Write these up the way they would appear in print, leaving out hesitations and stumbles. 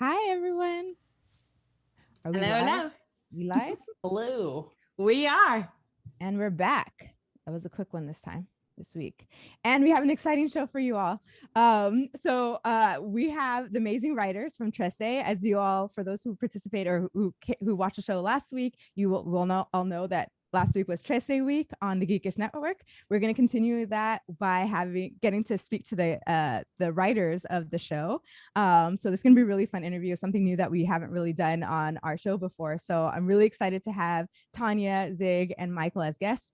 Hi, everyone. Are we Hello, live? hello. We live? Hello. We are. And we're back. That was a quick one this week. And we have an exciting show for you all. We have the amazing writers from Trese. As you all, for those who participate or who watched the show last week, you will all know that last week was Trese week on the Geekish Network. We're going to continue that by getting to speak to the writers of the show. So this is going to be a really fun interview, something new that we haven't really done on our show before. So I'm really excited to have Tanya, Zig, and Michael as guests.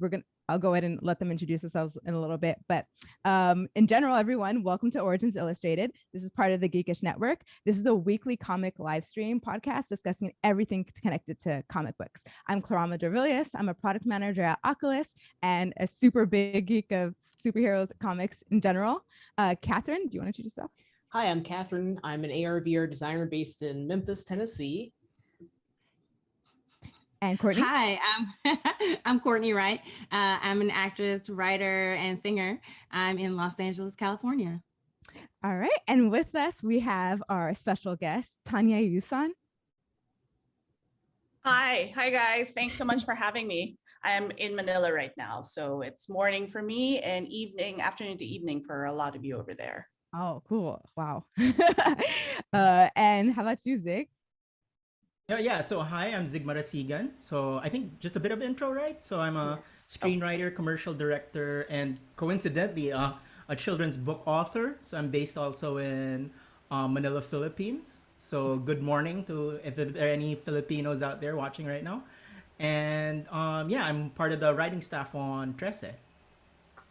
I'll go ahead and let them introduce themselves in a little bit. But in general, everyone, welcome to Origins Illustrated. This is part of the Geekish Network. This is a weekly comic live stream podcast discussing everything connected to comic books. I'm Clarama Dervilius. I'm a product manager at Oculus and a super big geek of superheroes comics in general. Catherine, do you want to introduce yourself? Hi, I'm Catherine. I'm an AR/VR designer based in Memphis, Tennessee. And Courtney? Hi, I'm Courtney Wright. I'm an actress, writer, and singer. I'm in Los Angeles, California. All right. And with us, we have our special guest, Tanya Yuson. Hi guys. Thanks so much for having me. I'm in Manila right now, so it's morning for me and afternoon to evening for a lot of you over there. Oh, cool. Wow. And how about you, Zig? So hi, I'm Zig Marasigan. So I think just a bit of intro, right? So I'm a screenwriter, commercial director, and coincidentally, a children's book author. So I'm based also in Manila, Philippines. So good morning to if there are any Filipinos out there watching right now. And I'm part of the writing staff on Trese.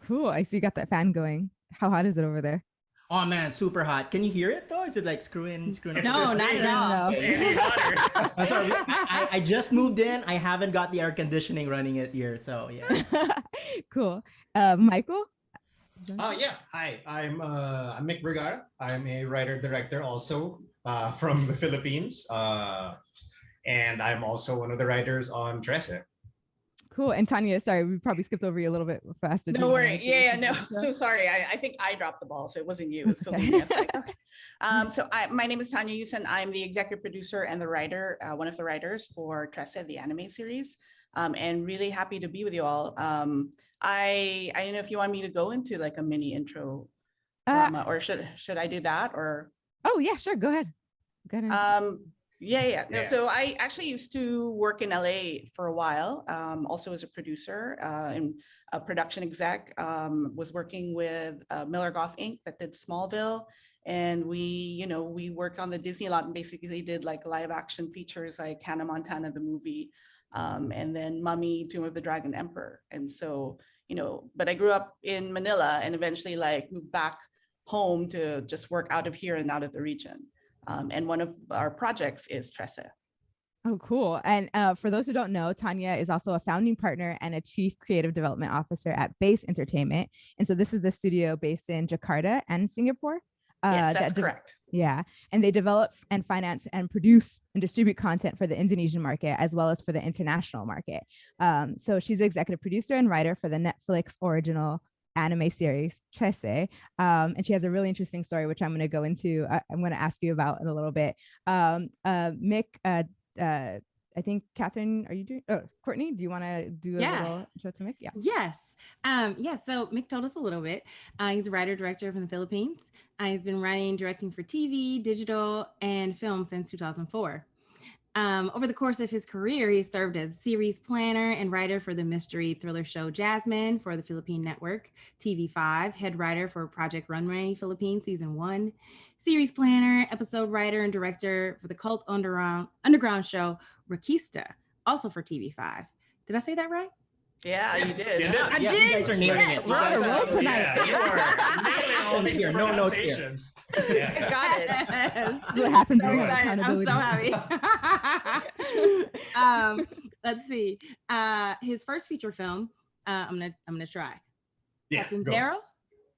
Cool. I see you got that fan going. How hot is it over there? Oh man, super hot. Can you hear it though? Is it like screwing? No, not at all. No. I'm sorry. I just moved in. I haven't got the air conditioning running it here. So yeah. Cool. Michael? Hi, I'm Mihk Vergara. I'm a writer-director also from the Philippines. And I'm also one of the writers on Trese. Cool. And Tanya, sorry, we probably skipped over you a little bit faster. No worry. No. So sorry. I think I dropped the ball, so it wasn't you. It's totally me. Okay. My name is Tanya Yuson. I'm the executive producer and the writer, one of the writers for Trese, the anime series, and really happy to be with you all. I don't know if you want me to go into like a mini intro, or should I do that or? Oh yeah, sure. Go ahead. No, so I actually used to work in LA for a while, also as a producer and a production exec, was working with Miller Goff Inc. that did Smallville. And we worked on the Disney lot and basically did like live action features like Hannah Montana, the movie, and then Mummy, Tomb of the Dragon Emperor. And so, but I grew up in Manila and eventually like moved back home to just work out of here and out of the region. And one of our projects is Trese. Oh, cool. And for those who don't know, Tanya is also a founding partner and a chief creative development officer at Base Entertainment. And so this is the studio based in Jakarta and Singapore. Yes, that's correct. Yeah. And they develop and finance and produce and distribute content for the Indonesian market, as well as for the international market. So she's the executive producer and writer for the Netflix original anime series Trese, and she has a really interesting story which I'm going to go into. I'm going to ask you about in a little bit. Mihk, I think Catherine, are you doing? Oh, Courtney, do you want to do a little intro to Mihk? Yeah. Yes. So Mihk told us a little bit. He's a writer director from the Philippines. He's been writing, directing for TV, digital, and film since 2004. Over the course of his career, he served as series planner and writer for the mystery thriller show Jasmine for the Philippine network, TV5, head writer for Project Runway Philippines Season 1, series planner, episode writer, and director for the cult underground show Rakista, also for TV5. Did I say that right? Yeah, you did. I did. You guys are nailing it. We're on a roll tonight. Yeah, you are nailing all these No notes here. pronunciations. I got it. That's what happens when you have I'm accountability. so happy. Let's see. His first feature film, I'm gonna try. Yeah, Captain go. Darrow.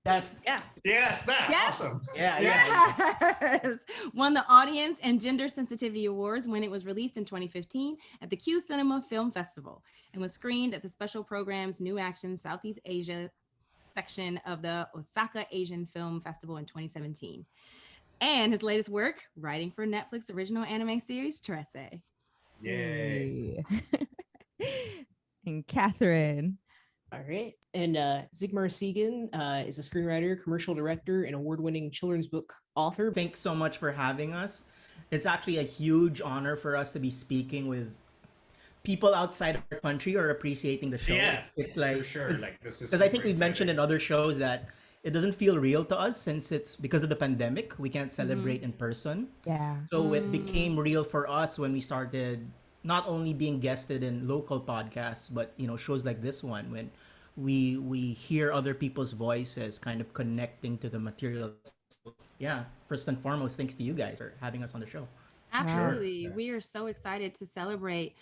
That's Yes, that. Yes. Awesome. yeah. Yes. Won the Audience and Gender Sensitivity Awards when it was released in 2015 at the Q Cinema Film Festival and was screened at the special program's New Action Southeast Asia section of the Osaka Asian Film Festival in 2017. And his latest work, writing for Netflix original anime series Trese. Yay. And Catherine. All right. And Zig Marasigan is a screenwriter, commercial director, and award-winning children's book author. Thanks so much for having us. It's actually a huge honor for us to be speaking with people outside our country who are appreciating the show. Yeah, it's like for sure. Like this is because I think super we've mentioned in exciting. other shows that it doesn't feel real to us since it's because of the pandemic. We can't celebrate in person. Yeah. So it became real for us when we started not only being guested in local podcasts, but shows like this one when we hear other people's voices kind of connecting to the material. Yeah, first and foremost, thanks to you guys for having us on the show. Absolutely. Sure. We are so excited to celebrate,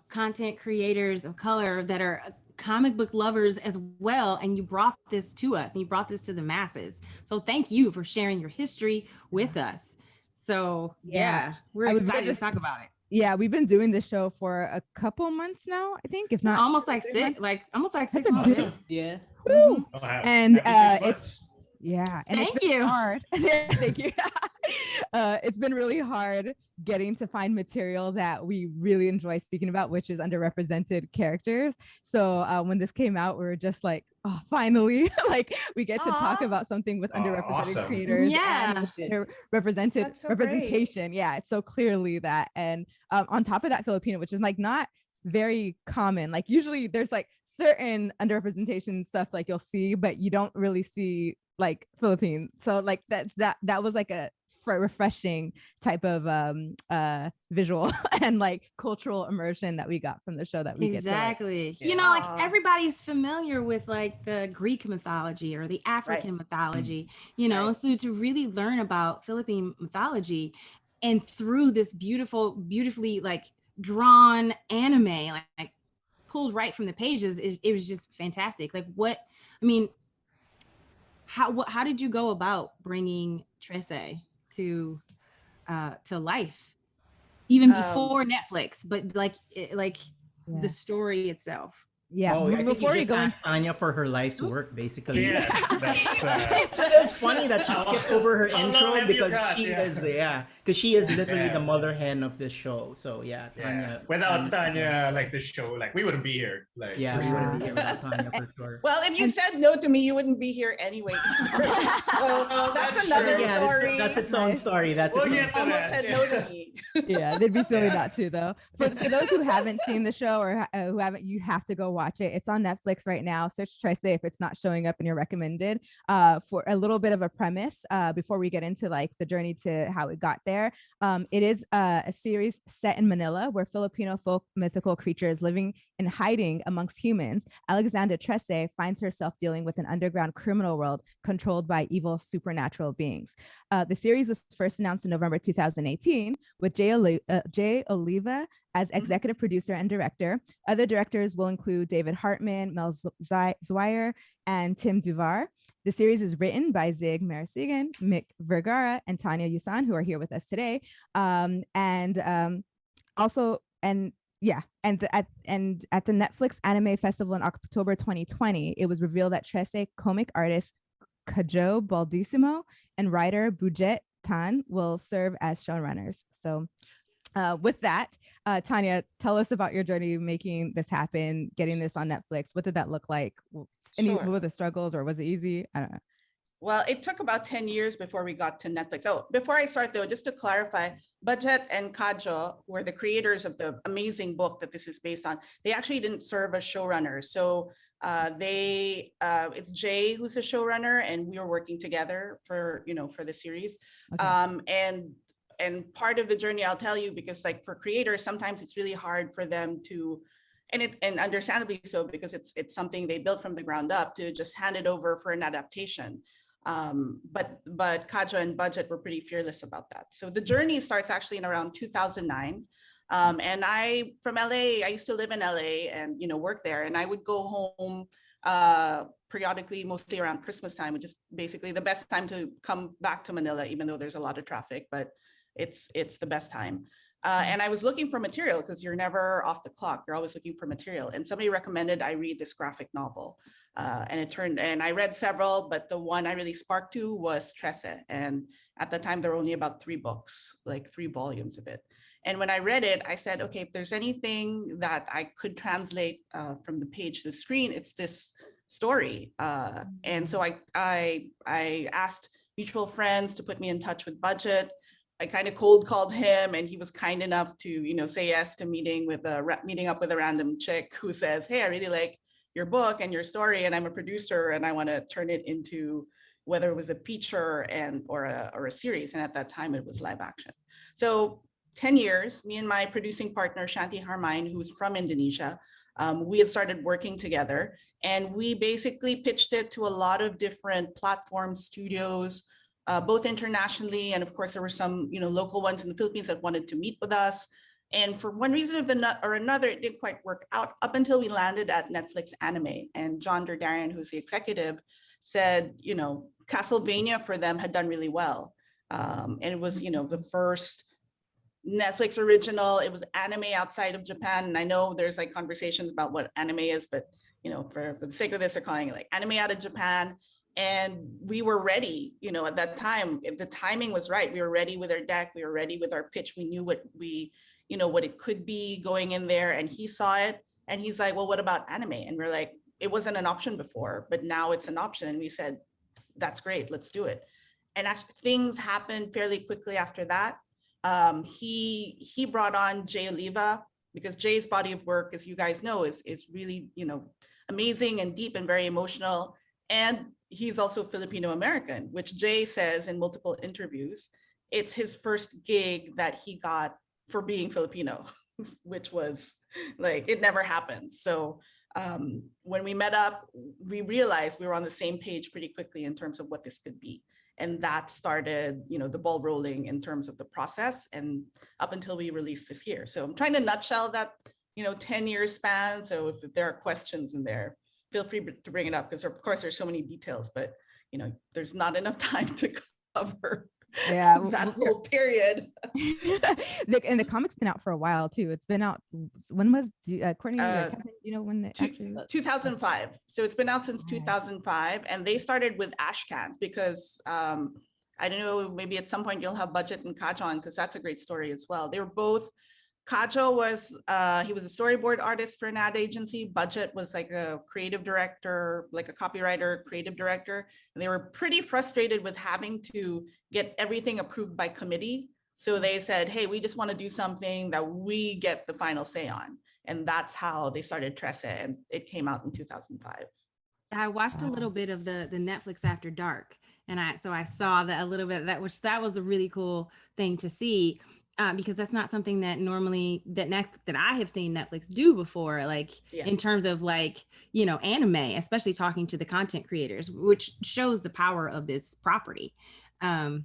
content creators of color that are comic book lovers as well. And you brought this to us and you brought this to the masses. So thank you for sharing your history with us. So yeah, we're I was excited just- to talk about it. Yeah, we've been doing this show for a couple months now, I think, if not Almost like 3 six, months. almost like That's 6 a months. big- Awesome. Yeah. Woo! Oh, happy- And happy 6 it's months. yeah, and Thank it's been you. hard. Thank you. It's been really hard getting to find material that we really enjoy speaking about, which is underrepresented characters. So when this came out, we were just like, oh, finally, like we get to talk Aw. about something with Oh, underrepresented awesome. creators Yeah. and represented That's so great. representation. Yeah, it's so clearly that. And on top of that, Filipino, which is like not very common. Like usually there's like certain underrepresentation stuff like you'll see, but you don't really see like Philippines. So like that was like a refreshing type of visual and like cultural immersion that we got from the show that we Exactly. get to, like, You know, like Aw. everybody's familiar with like the Greek mythology or the African mythology, so to really learn about Philippine mythology and through this beautifully like drawn anime, like pulled right from the pages, it was just fantastic. Like how did you go about bringing Trese to life? Even before Netflix, but Yeah. the story itself. yeah. Oh, I think Before you we just go in, asked Tanya for her life's work, basically. Yeah, that's So it's funny that she skipped over her How long intro have you because got? she is literally Yeah. the mother hen of this show. So yeah, Tanya. yeah. Without Tanya, like this show, like we wouldn't be here. Like Yeah, for we sure. wouldn't be here without Tanya for sure. Well, if you said no to me, you wouldn't be here anyway. So that's another true. Yeah, story. that's its own story. That's We'll its own get to Almost that, said yeah. no to me. yeah, they'd be silly Yeah. not to though. For those who haven't seen the show or who haven't, you have to go watch it. It's on Netflix right now. Search Trese if it's not showing up in your recommended. For a little bit of a premise, before we get into like the journey to how it got there. It is a series set in Manila where Filipino folk mythical creatures living in hiding amongst humans. Alexandra Trese finds herself dealing with an underground criminal world controlled by evil supernatural beings. The series was first announced in November 2018 with Jay Oliva as executive producer and director. Other directors will include David Hartman, Mel Zwyer, and Tim Duvar. The series is written by Zig Marasigan, Mihk Vergara, and Tanya Yuson, who are here with us today. At the Netflix Anime Festival in October 2020, it was revealed that Trese comic artist Kajo Baldissimo and writer Bujet Tan will serve as showrunners. So with that, Tanya, tell us about your journey making this happen, getting this on Netflix. What did that look like? Sure. What were the struggles, or was it easy? I don't know. Well, it took about 10 years before we got to Netflix. Oh, before I start though, just to clarify, Budget and Kajo were the creators of the amazing book that this is based on. They actually didn't serve as showrunners. So it's Jay who's the showrunner, and we were working together for the series. Okay. And part of the journey, I'll tell you, because like for creators, sometimes it's really hard for them to, and understandably so, because it's something they built from the ground up, to just hand it over for an adaptation. But Kajo and Budget were pretty fearless about that. So the journey starts actually in around 2009. And from LA, I used to live in LA and work there, and I would go home periodically, mostly around Christmas time, which is basically the best time to come back to Manila, even though there's a lot of traffic, but it's the best time. And I was looking for material because you're never off the clock. You're always looking for material. And somebody recommended I read this graphic novel. And I read several, but the one I really sparked to was Trese. And at the time, there were only about 3 books, like 3 volumes of it. And when I read it, I said, okay, if there's anything that I could translate from the page to the screen, it's this story. And so I asked mutual friends to put me in touch with Budget. I kind of cold called him, and he was kind enough to, say yes to meeting up with a random chick who says, hey, I really like your book and your story, and I'm a producer, and I want to turn it into whether it was a feature or a series. And at that time, it was live action. So 10 years, me and my producing partner, Shanti Harmain, who's from Indonesia, we had started working together, and we basically pitched it to a lot of different platforms, studios, both internationally. And of course, there were some, local ones in the Philippines that wanted to meet with us. And for one reason or another, it didn't quite work out up until we landed at Netflix Anime. And John Derdarian, who's the executive, said, Castlevania for them had done really well. And it was, the first Netflix original. It was anime outside of Japan. And I know there's like conversations about what anime is, but, for the sake of this, they're calling it like anime out of Japan. And we were ready, at that time, if the timing was right, we were ready with our deck, we were ready with our pitch. We knew what what it could be going in there. And he saw it and he's like, well, what about anime? And we're like, it wasn't an option before, but now it's an option. And we said, that's great, let's do it. And actually things happened fairly quickly after that. He brought on Jay Oliva, because Jay's body of work, as you guys know, is really, amazing and deep and very emotional. And he's also Filipino American, which Jay says in multiple interviews, it's his first gig that he got for being Filipino, which was like, it never happens. So when we met up, we realized we were on the same page pretty quickly in terms of what this could be. And that started, the ball rolling in terms of the process, and up until we released this year. So I'm trying to nutshell that, 10-year span. So if there are questions in there, feel free to bring it up, because of course there's so many details, but there's not enough time to cover that whole period. And the comic's been out for a while too. It's been out. When was Courtney? When the 2005. So it's been out since 2005, and they started with Ashcans because I don't know, maybe at some point you'll have Budget and Kajo on, because that's a great story as well. They were both. Kajo was he was a storyboard artist for an ad agency. Budget was like a creative director, like a copywriter, creative director. And they were pretty frustrated with having to get everything approved by committee. So they said, hey, we just want to do something that we get the final say on. And that's how they started Trese, and it came out in 2005. I watched a little bit of the Netflix After Dark, and I saw that a little bit of that, which that was a really cool thing to see. Because that's not something that normally that I have seen Netflix do before, like in terms of like, anime, especially talking to the content creators, which shows the power of this property and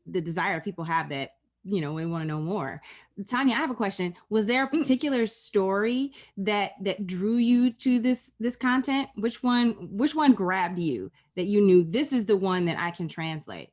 the desire people have that, we want to know more. Tanya, I have a question. Was there a particular story that drew you to this content? Which one grabbed you that you knew this is the one that I can translate?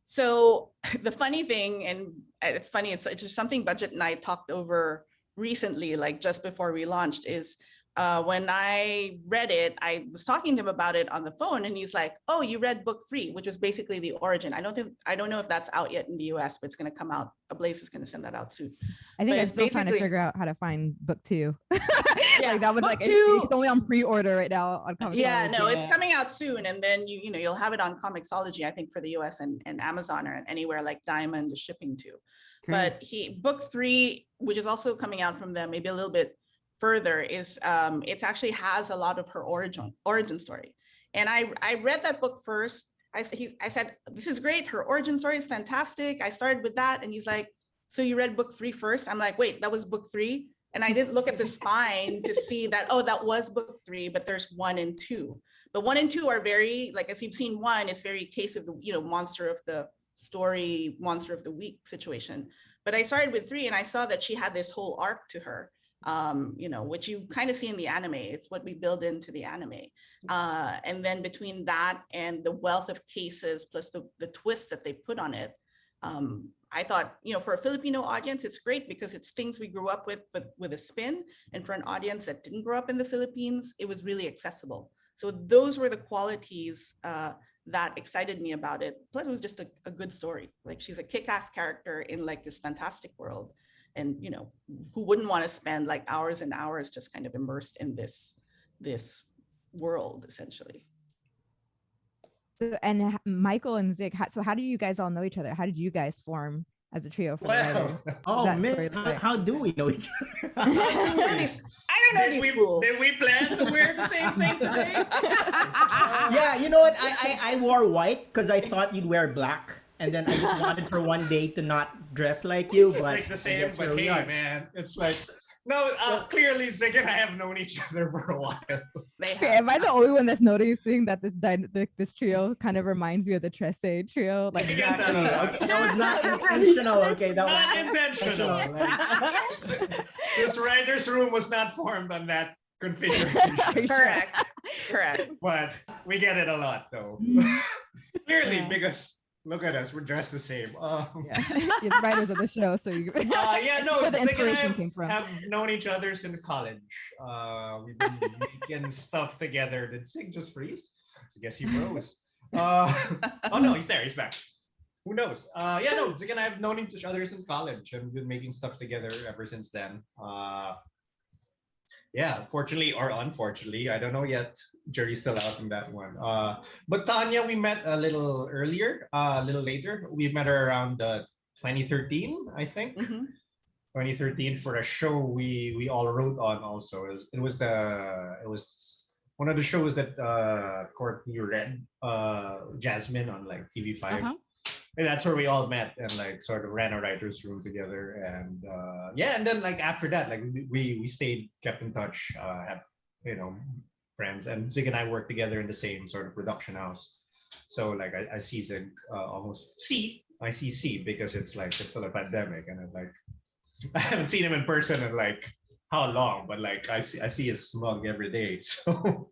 So the funny thing, and it's funny, it's just something Budget and I talked over recently, like just before we launched, is when I read it, I was talking to him about it on the phone, and he's like, oh, you read book 3, which was basically the origin. I don't know if that's out yet in the US, but it's going to come out. Ablaze is going to send that out soon. I think I'm still trying to figure out how to find book 2. Yeah, like that was book like 2, it's only on pre-order right now on Comixology. Yeah, no, it's coming out soon, and then you'll have it on Comixology, I think, for the US and Amazon or anywhere like Diamond is shipping to. Great. But book 3, which is also coming out from them, maybe a little bit further, is it actually has a lot of her origin story. And I read that book first. I said, this is great. Her origin story is fantastic. I started with that. And he's like, so you read book 3 first? I'm like, wait, that was book 3? And I didn't look at the spine to see that, oh, that was book 3, but there's 1 and 2. But 1 and 2 are very, like, as you've seen 1, it's very case of the, monster of the story, monster of the week situation. But I started with 3, and I saw that she had this whole arc to her. Which you kind of see in the anime. It's what we build into the anime. And then between that and the wealth of cases, plus the twist that they put on it, I thought, for a Filipino audience, it's great because it's things we grew up with, but with a spin. And for an audience that didn't grow up in the Philippines, it was really accessible. So those were the qualities that excited me about it. Plus, it was just a good story. Like, she's a kick-ass character in like this fantastic world, and you know, who wouldn't want to spend like hours and hours just kind of immersed in this world, essentially. So, and Michael and Zig, so how do you guys all know each other? How did you guys form as a trio for the writers? Oh That man, story like- how do we know each other? I don't know these fools. Did we plan to wear the same thing today? Yeah, you know what? I wore white because I thought you'd wear black, and then I just wanted for one day to not dress like you. It's But like the I same, guess here but we hey, are. man, it's like no. Clearly, Zig and I have known each other for a while. They Okay, have. am I the only one that's noticing that this trio kind of reminds me of the Trese trio? Like, I get that a lot. Okay, that was not intentional. Okay, that Not was intentional. Like, this writer's room was not formed on that configuration. Are you sure? Correct. But we get it a lot though. Clearly, Yeah. because look at us, we're dressed the same. Yeah. You're the writers of the show, so you. Yeah, no, where the Zig and I inspiration came from. have known each other since college. We've been making stuff together. Did Zig just freeze? I guess he froze. Oh no, he's there. He's back. Who knows? Yeah, no, Zig and I have known each other since college and been making stuff together ever since then. Yeah, fortunately or unfortunately, I don't know yet. Jury's still out on that one. But Tanya, we met a little earlier, a little later. We met her around 2013, I think. Mhm. 2013 for a show we all wrote on. Also, it was one of the shows that Courtney read, Jasmine on like TV5. And that's where we all met and like sort of ran a writer's room together. And yeah, and then like after that, like we stayed, kept in touch, have, you know, friends. And Zig and I worked together in the same sort of production house. So like I see Zig I see C because it's still a pandemic, and I'm like, I haven't seen him in person in like how long, but like I see his smug every day. So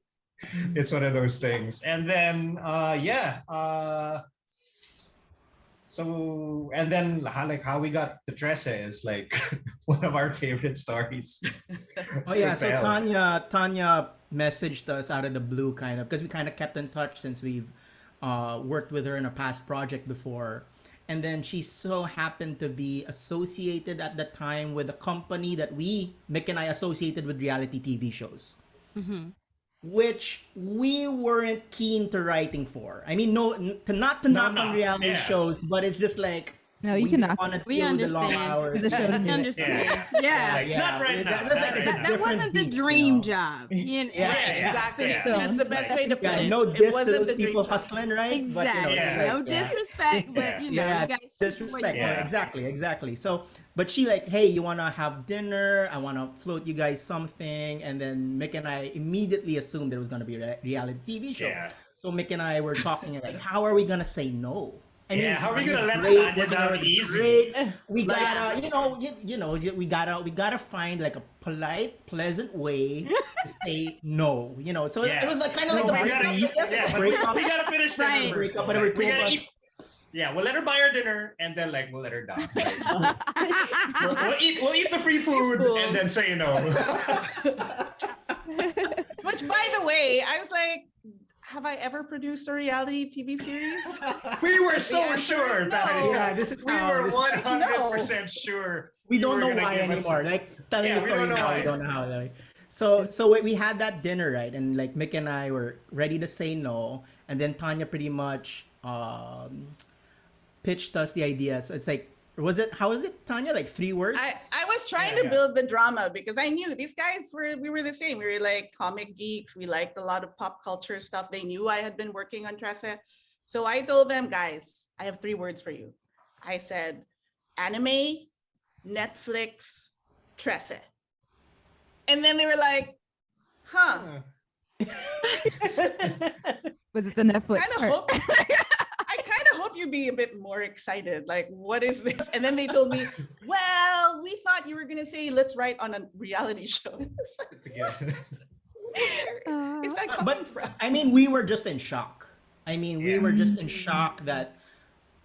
it's one of those things. And then so, and then how we got to Trese is like one of our favorite stories. Oh yeah, so Fell. Tanya messaged us out of the blue, kind of, because we kind of kept in touch since we've worked with her in a past project before. And then she so happened to be associated at the time with a company that Mihk and I associated with reality TV shows, which we weren't keen to writing for. I mean, not on reality yeah. shows, but it's just like, No, you we cannot. want to We deal with the long understand. hours. The show to I do it. understand. Yeah. Like, yeah, Not right now. That's like, Not it's a right now. That different wasn't the beast, you dream know? job. You know? Yeah. Right, exactly. Yeah. That's the best way to put Yeah, it. no It diss to wasn't those the dream people job. hustling, right? But, you know, Exactly. it's Yeah. No like, yeah. disrespect, but you know, Yeah, you guys disrespect. Yeah. Exactly. So, but she like, hey, you wanna have dinner? I wanna float you guys something, and then Mihk and I immediately assumed there was gonna be a reality TV show. Yeah. So Mihk and I were talking like, how are we gonna say no? I Yeah, how are we gonna Tanya's let great, Tanya we're gonna down be easy? great. We Like- gotta, we gotta find like a polite, pleasant way to say no. You know, so Yeah. it was like kind of No, like we a gotta breakup. eat. Yes, Yeah, like a but breakup. we gotta finish dinner Right. first. Break up, though. whatever, Like, we two of gotta us. eat. Yeah, we'll let her buy her dinner, and then like we'll let her down. We'll eat the free food, and then say no. Which, by the way, I was like, have I ever produced a reality TV series? We were so The answer sure is that no. Yeah, this is we how- were 100% sure. We you don't were know gonna why give us- anymore. Like telling Yeah, the we story don't know now, why. we don't know how. Like, so we had that dinner, right? And like Mihk and I were ready to say no, and then Tanya pretty much pitched us the idea. So it's like, how was it, Tanya? Like 3 words? I was trying Yeah, to yeah. build the drama because I knew these guys we were the same. We were like comic geeks. We liked a lot of pop culture stuff. They knew I had been working on Trese. So I told them, guys, I have 3 words for you. I said, anime, Netflix, Trese. And then they were like, huh, Was it the Netflix kind of part? hope. I kind of hope you'd be a bit more excited. Like, what is this? And then they told me, well, we thought you were going to say, let's write on a reality show. It's like, Together. where is that coming from? I mean, we were just in shock. We Yeah. were just in shock that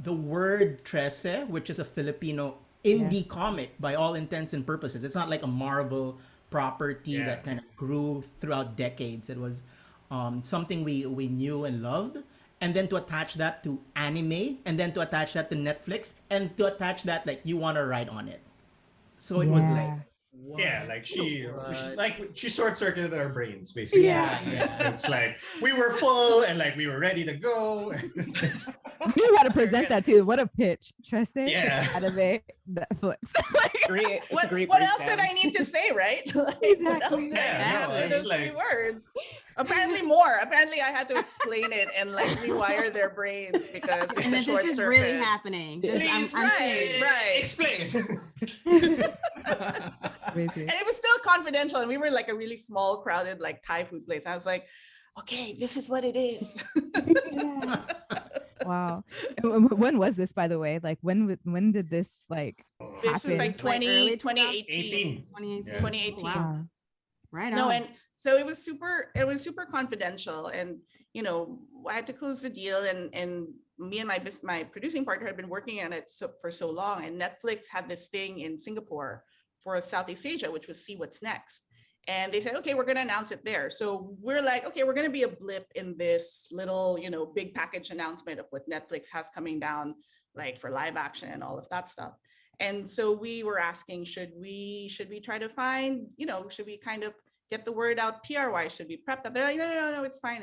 the word Trese, which is a Filipino indie comic by all intents and purposes, it's not like a Marvel property Yeah. that kind of grew throughout decades. It was something we knew and loved, and then to attach that to anime, and then to attach that to Netflix, and to attach that like you want to write on it. So it was like, what? Yeah, like she short circuited our brains basically. Yeah. It's like we were full and like we were ready to go. You got to present that too. What a pitch, Trese. Yeah. Anime, Netflix. What else did I need to say, right? Like, what else Exactly. did I have no, for it's those like- 3 words? Apparently more. Apparently I had to explain it and like rewire their brains because And the that short this is circuit. really happening. Please, I'm serious. Right. Explain. Amazing. And it was still confidential, and we were like a really small, crowded, like Thai food place. I was like, okay, this is what it is. Yeah. Wow. When was this, by the way? Like when did this like This happen? was like 20, early 2018. 2018. 2018. Wow. Right on. No, and so it was super confidential, and you know, I had to close the deal, and me and my producing partner had been working on it for so long, and Netflix had this thing in Singapore for Southeast Asia, which was See What's Next. And they said, okay, we're going to announce it there. So we're like, okay, we're going to be a blip in this little, you know, big package announcement of what Netflix has coming down, like for live action and all of that stuff. And so we were asking, should we try to find, you know, should we kind of get the word out PR-wise? Should we prep that? They're like, no, it's fine.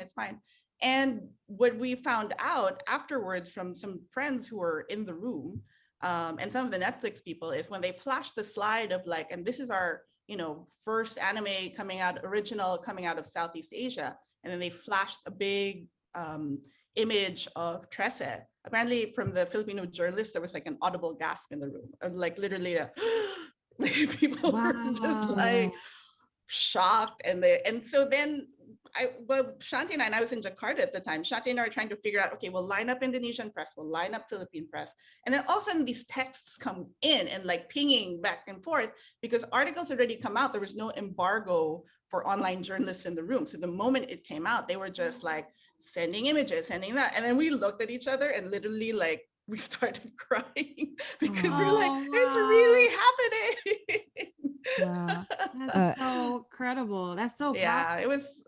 And what we found out afterwards from some friends who were in the room, and some of the Netflix people, is when they flashed the slide of like, and this is our, you know, first anime original coming out of Southeast Asia. And then they flashed a big image of Trese. Apparently from the Filipino journalist, there was like an audible gasp in the room. Like literally, like people were just like shocked. And so then Shanti and I was in Jakarta at the time. Shanti and I were trying to figure out, okay, we'll line up Indonesian press, we'll line up Philippine press. And then all of a sudden these texts come in and like pinging back and forth because articles already come out. There was no embargo for online journalists in the room. So the moment it came out, they were just like sending images, sending that. And then we looked at each other and literally like, we started crying because we're like, it's really happening. Wow. That's so credible. That's so Yeah, it was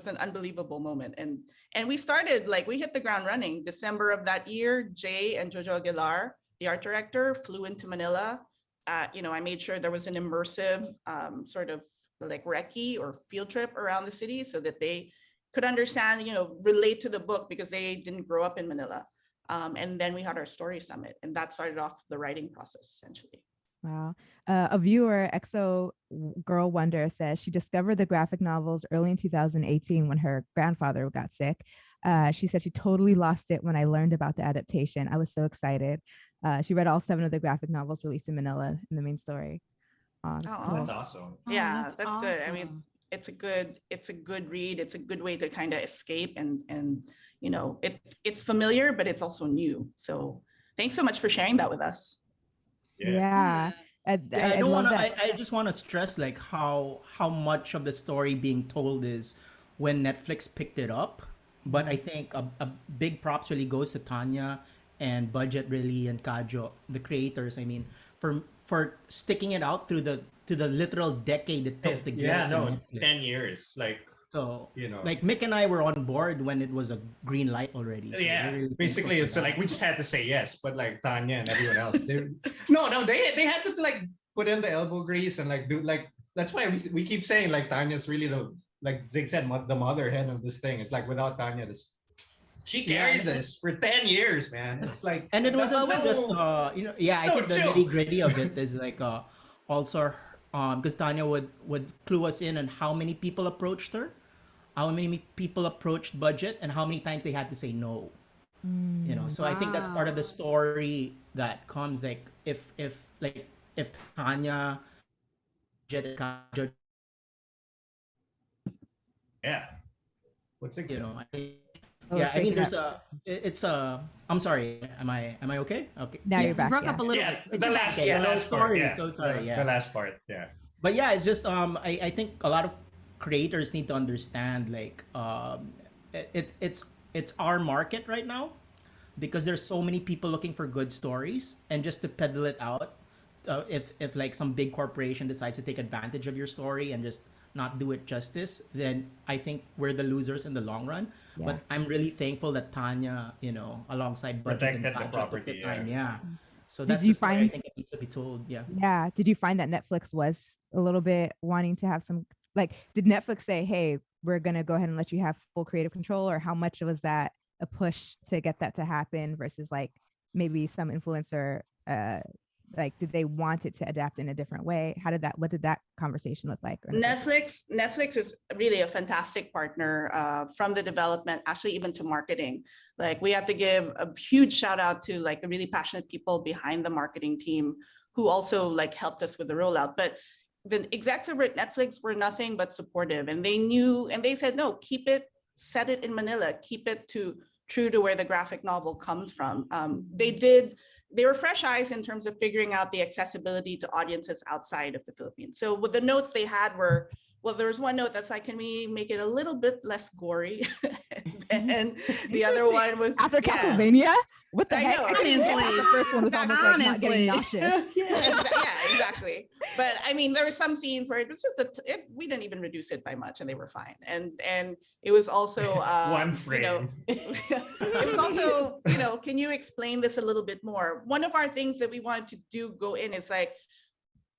an unbelievable moment. And we started, like, we hit the ground running. December of that year, Jay and Jojo Aguilar, the art director, flew into Manila. You know, I made sure there was an immersive sort of like recce or field trip around the city so that they could understand, you know, relate to the book because they didn't grow up in Manila. And then we had our story summit, and that started off the writing process essentially. Wow. A viewer, Exo Girl Wonder, says she discovered the graphic novels early in 2018 when her grandfather got sick. She said she totally lost it when I learned about the adaptation. I was so excited. She read all 7 of the graphic novels released in Manila in the main story. That's awesome. Yeah, that's good. I mean, awesome. it's a good read. It's a good way to kind of escape and you know, it's familiar, but it's also new. So thanks so much for sharing that with us. Yeah. I love that. I just want to stress like how much of the story being told is when Netflix picked it up. But I think a big props really goes to Tanya and Budget really and Kajo, the creators. I mean, for sticking it out through the literal decade it took to get Yeah, to no, Netflix. 10 years. Like, So, you know, like Mick and I were on board when it was a green light already. So yeah, we're really basically, thankful so for like that. we just had to say yes, but like Tanya and everyone else, they had to like put in the elbow grease and like do like that's why we keep saying like Tanya's really the, like Zig said, the mother hen of this thing. It's like without Tanya, she carried this for 10 years, man. It's like, And it wasn't that's just no- you know, yeah, I no think the joke. nitty gritty of it is like also because Tanya would clue us in on how many people approached her, how many people approached Budget, and how many times they had to say no. You know, so I think that's part of the story that comes like if Tanya, Budget, Kajo, yeah. What's it? you know, Oh, yeah, I mean, breaking there's I'm sorry, am I okay? Okay. Now Yeah. you're back. Broke yeah. up a little Yeah, bit. the last, Yeah, the so last part. sorry, Yeah. so sorry, yeah. The last part. Yeah. But yeah, it's just I think a lot of creators need to understand like it's our market right now because there's so many people looking for good stories, and just to peddle it out, if like some big corporation decides to take advantage of your story and just not do it justice, then I think we're the losers in the long run. Yeah. But I'm really thankful that Tanya, alongside Budget and Protected the Tanya, took property, the time. yeah. Yeah. So Did that's you the story I find- think it needs to be told. Yeah. Yeah. Did you find that Netflix was a little bit wanting to have some, like, did Netflix say, hey, we're going to go ahead and let you have full creative control, or how much was that a push to get that to happen versus like maybe some influencer, like, did they want it to adapt in a different way? What did that conversation look like? Netflix is really a fantastic partner, from the development, actually even to marketing. Like, we have to give a huge shout out to like the really passionate people behind the marketing team who also like helped us with the rollout. But the execs over at Netflix were nothing but supportive, and they knew, and they said, no, set it in Manila, keep it true to where the graphic novel comes from. They were fresh eyes in terms of figuring out the accessibility to audiences outside of the Philippines. So with the notes they had were, well, there was one note that's like, can we make it a little bit less gory? And the other one was after Castlevania. What the I heck? know, I right? think Honestly. the first one was almost like not getting nauseous. Yeah, exactly. But I mean, there were some scenes where it was just we didn't even reduce it by much, and they were fine. And it was also One frame. it was also, can you explain this a little bit more? One of our things that we wanted to go in is like,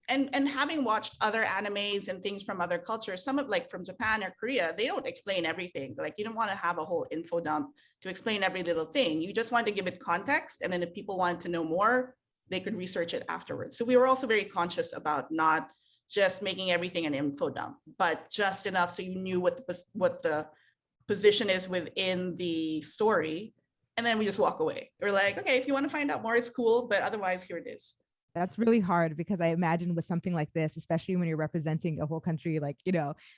and having watched other animes and things from other cultures, some of like from Japan or Korea, they don't explain everything. Like, you don't want to have a whole info dump to explain every little thing. You just want to give it context. And then if people wanted to know more, they could research it afterwards. So we were also very conscious about not just making everything an info dump, but just enough so you knew what the position is within the story. And then we just walk away. We're like, okay, if you want to find out more, it's cool. But otherwise, here it is. That's really hard, because I imagine with something like this, especially when you're representing a whole country, like,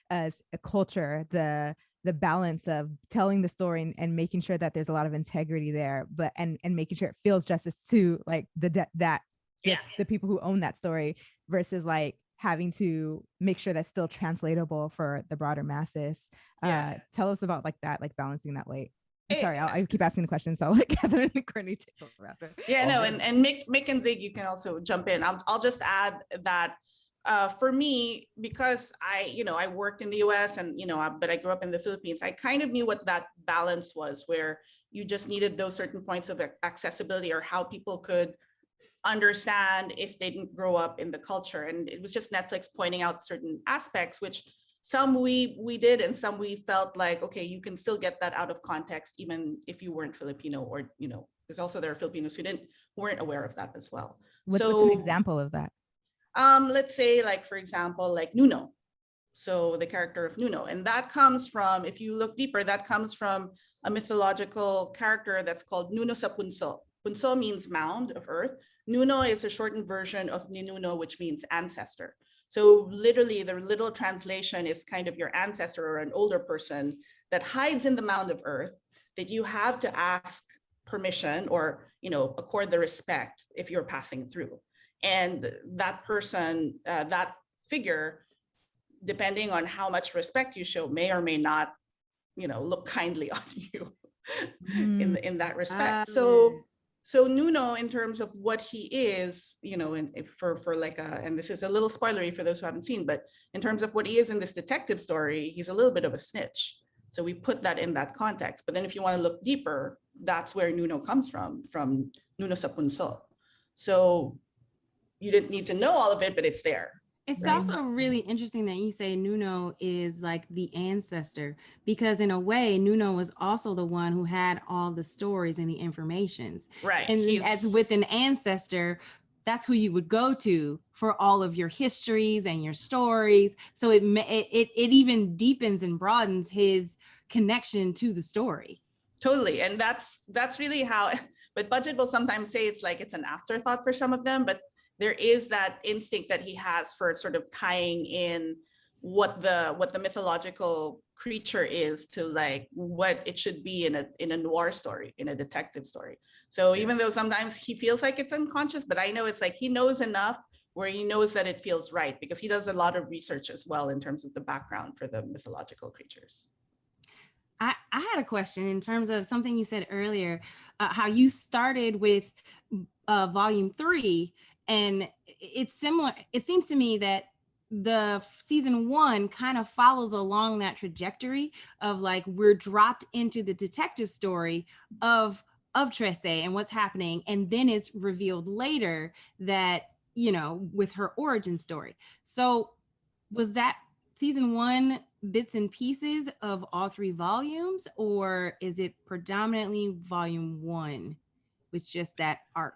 as a culture, the balance of telling the story and making sure that there's a lot of integrity there, but and making sure it feels justice to like the people who own that story, versus like having to make sure that's still translatable for the broader masses. Tell us about like that, like balancing that weight. I'm sorry, I keep asking the questions, so I'll like Catherine and Courtney take over after. Yeah, no, and Mihk and Zig, you can also jump in. I'll just add that for me, because I worked in the US and but I grew up in the Philippines, I kind of knew what that balance was, where you just needed those certain points of accessibility or how people could understand if they didn't grow up in the culture. And it was just Netflix pointing out certain aspects, which some we did, and some we felt like, okay, you can still get that out of context, even if you weren't Filipino, or, because also there are Filipinos who weren't aware of that as well. What's an example of that? Let's say, like, for example, like Nuno. So the character of Nuno, and that comes from, if you look deeper, that comes from a mythological character that's called Nuno sa Punso. Punso means mound of earth. Nuno is a shortened version of Ninuno, which means ancestor. So literally the literal translation is kind of your ancestor or an older person that hides in the mound of earth, that you have to ask permission or, accord the respect if you're passing through. And that person, that figure, depending on how much respect you show, may or may not, look kindly on you in that respect. So Nuno, in terms of what he is, and for like and this is a little spoilery for those who haven't seen, but in terms of what he is in this detective story, he's a little bit of a snitch. So we put that in that context. But then if you want to look deeper, that's where Nuno comes from Nuno sa Punso. So you didn't need to know all of it, but it's there. It's right? also really interesting that you say Nuno is like the ancestor, because in a way, Nuno was also the one who had all the stories and the informations. Right. And as with an ancestor, that's who you would go to for all of your histories and your stories. So it even deepens and broadens his connection to the story. Totally. And that's really how, but Budget will sometimes say it's like it's an afterthought for some of them, but there is that instinct that he has for sort of tying in what the mythological creature is to like what it should be in a noir story, in a detective story. So even though sometimes he feels like it's unconscious, but I know it's like he knows enough where he knows that it feels right, because he does a lot of research as well in terms of the background for the mythological creatures. I had a question in terms of something you said earlier, how you started with volume 3. And it's similar. It seems to me that the season 1 kind of follows along that trajectory of like we're dropped into the detective story of Trese and what's happening, and then it's revealed later that, you know, with her origin story. So was that season 1 bits and pieces of all 3 volumes, or is it predominantly volume 1 with just that arc?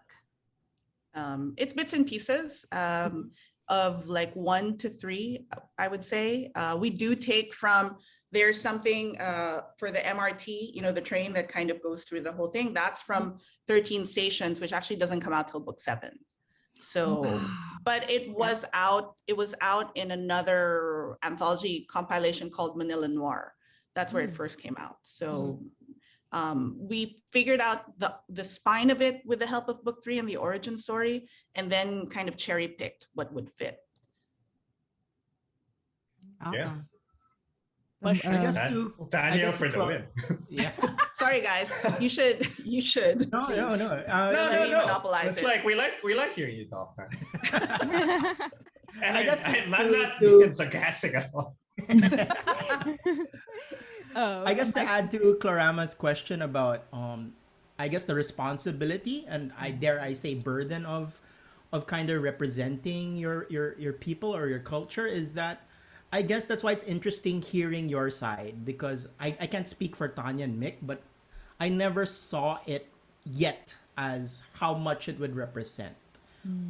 It's bits and pieces of like 1 to 3, I would say. We do take from, there's something for the MRT, you know, the train that kind of goes through the whole thing. That's from 13 Stations, which actually doesn't come out till book 7. So, but it was out in another anthology compilation called Manila Noir. That's where it first came out. So we figured out the spine of it with the help of book 3 and the origin story, and then kind of cherry picked what would fit. Awesome. Yeah. I guess Tanya for the win. Yeah. Sorry, guys. You should. No. No. Monopolize It's it. like we like hearing you talk. And I guess I'm not being sarcastic at all. I guess to add to Clarama's question about I guess the responsibility and I dare I say burden of kind of representing your people or your culture is that I guess that's why it's interesting hearing your side, because I can't speak for Tanya and Mihk, but I never saw it yet as how much it would represent.